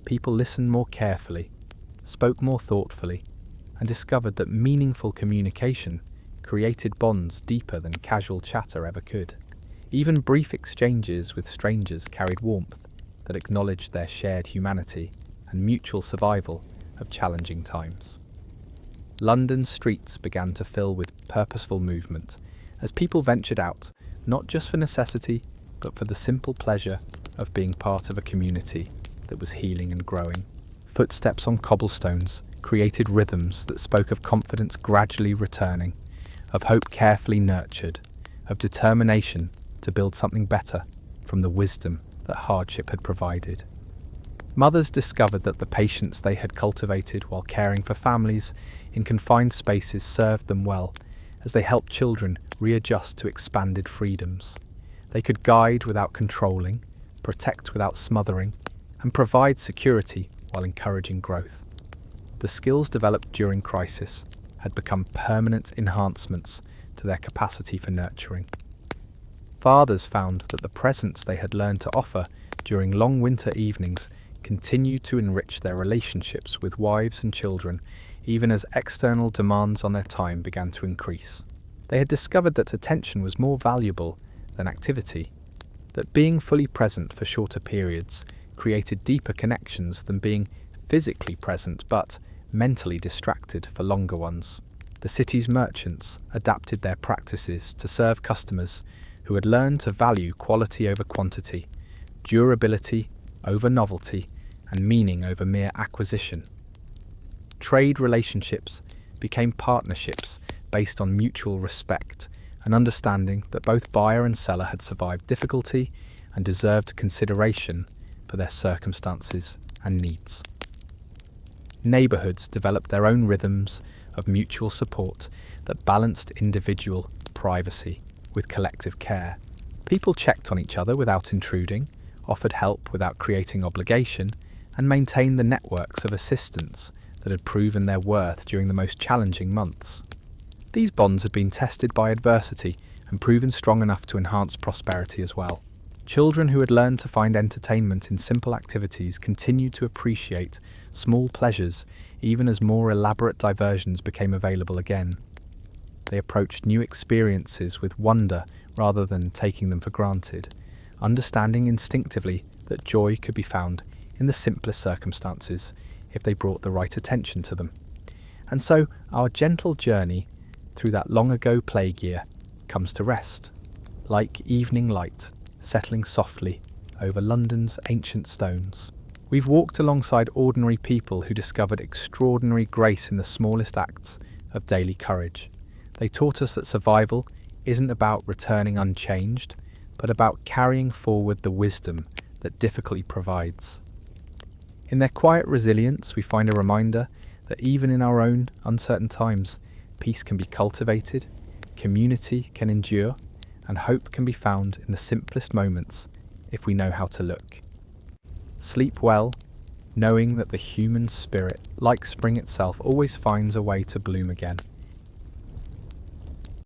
People listened more carefully, spoke more thoughtfully, and discovered that meaningful communication created bonds deeper than casual chatter ever could. Even brief exchanges with strangers carried warmth that acknowledged their shared humanity and mutual survival of challenging times. London's streets began to fill with purposeful movement as people ventured out, not just for necessity, but for the simple pleasure of being part of a community that was healing and growing. Footsteps on cobblestones created rhythms that spoke of confidence gradually returning, of hope carefully nurtured, of determination to build something better from the wisdom that hardship had provided. Mothers discovered that the patience they had cultivated while caring for families in confined spaces served them well, as they helped children readjust to expanded freedoms. They could guide without controlling, protect without smothering, and provide security while encouraging growth. The skills developed during crisis had become permanent enhancements to their capacity for nurturing. Fathers found that the presence they had learned to offer during long winter evenings continued to enrich their relationships with wives and children, even as external demands on their time began to increase. They had discovered that attention was more valuable than activity, that being fully present for shorter periods created deeper connections than being physically present but mentally distracted for longer ones. The city's merchants adapted their practices to serve customers who had learned to value quality over quantity, durability over novelty, and meaning over mere acquisition. Trade relationships became partnerships based on mutual respect and understanding that both buyer and seller had survived difficulty and deserved consideration for their circumstances and needs. Neighbourhoods developed their own rhythms of mutual support that balanced individual privacy with collective care. People checked on each other without intruding, offered help without creating obligation, and maintained the networks of assistance that had proven their worth during the most challenging months. These bonds had been tested by adversity and proven strong enough to enhance prosperity as well. Children who had learned to find entertainment in simple activities continued to appreciate small pleasures even as more elaborate diversions became available again. They approached new experiences with wonder rather than taking them for granted, understanding instinctively that joy could be found in the simplest circumstances if they brought the right attention to them. And so our gentle journey through that long-ago plague year comes to rest, like evening light settling softly over London's ancient stones. We've walked alongside ordinary people who discovered extraordinary grace in the smallest acts of daily courage. They taught us that survival isn't about returning unchanged, but about carrying forward the wisdom that difficulty provides. In their quiet resilience, we find a reminder that even in our own uncertain times, peace can be cultivated, community can endure, and hope can be found in the simplest moments if we know how to look. Sleep well, knowing that the human spirit, like spring itself, always finds a way to bloom again.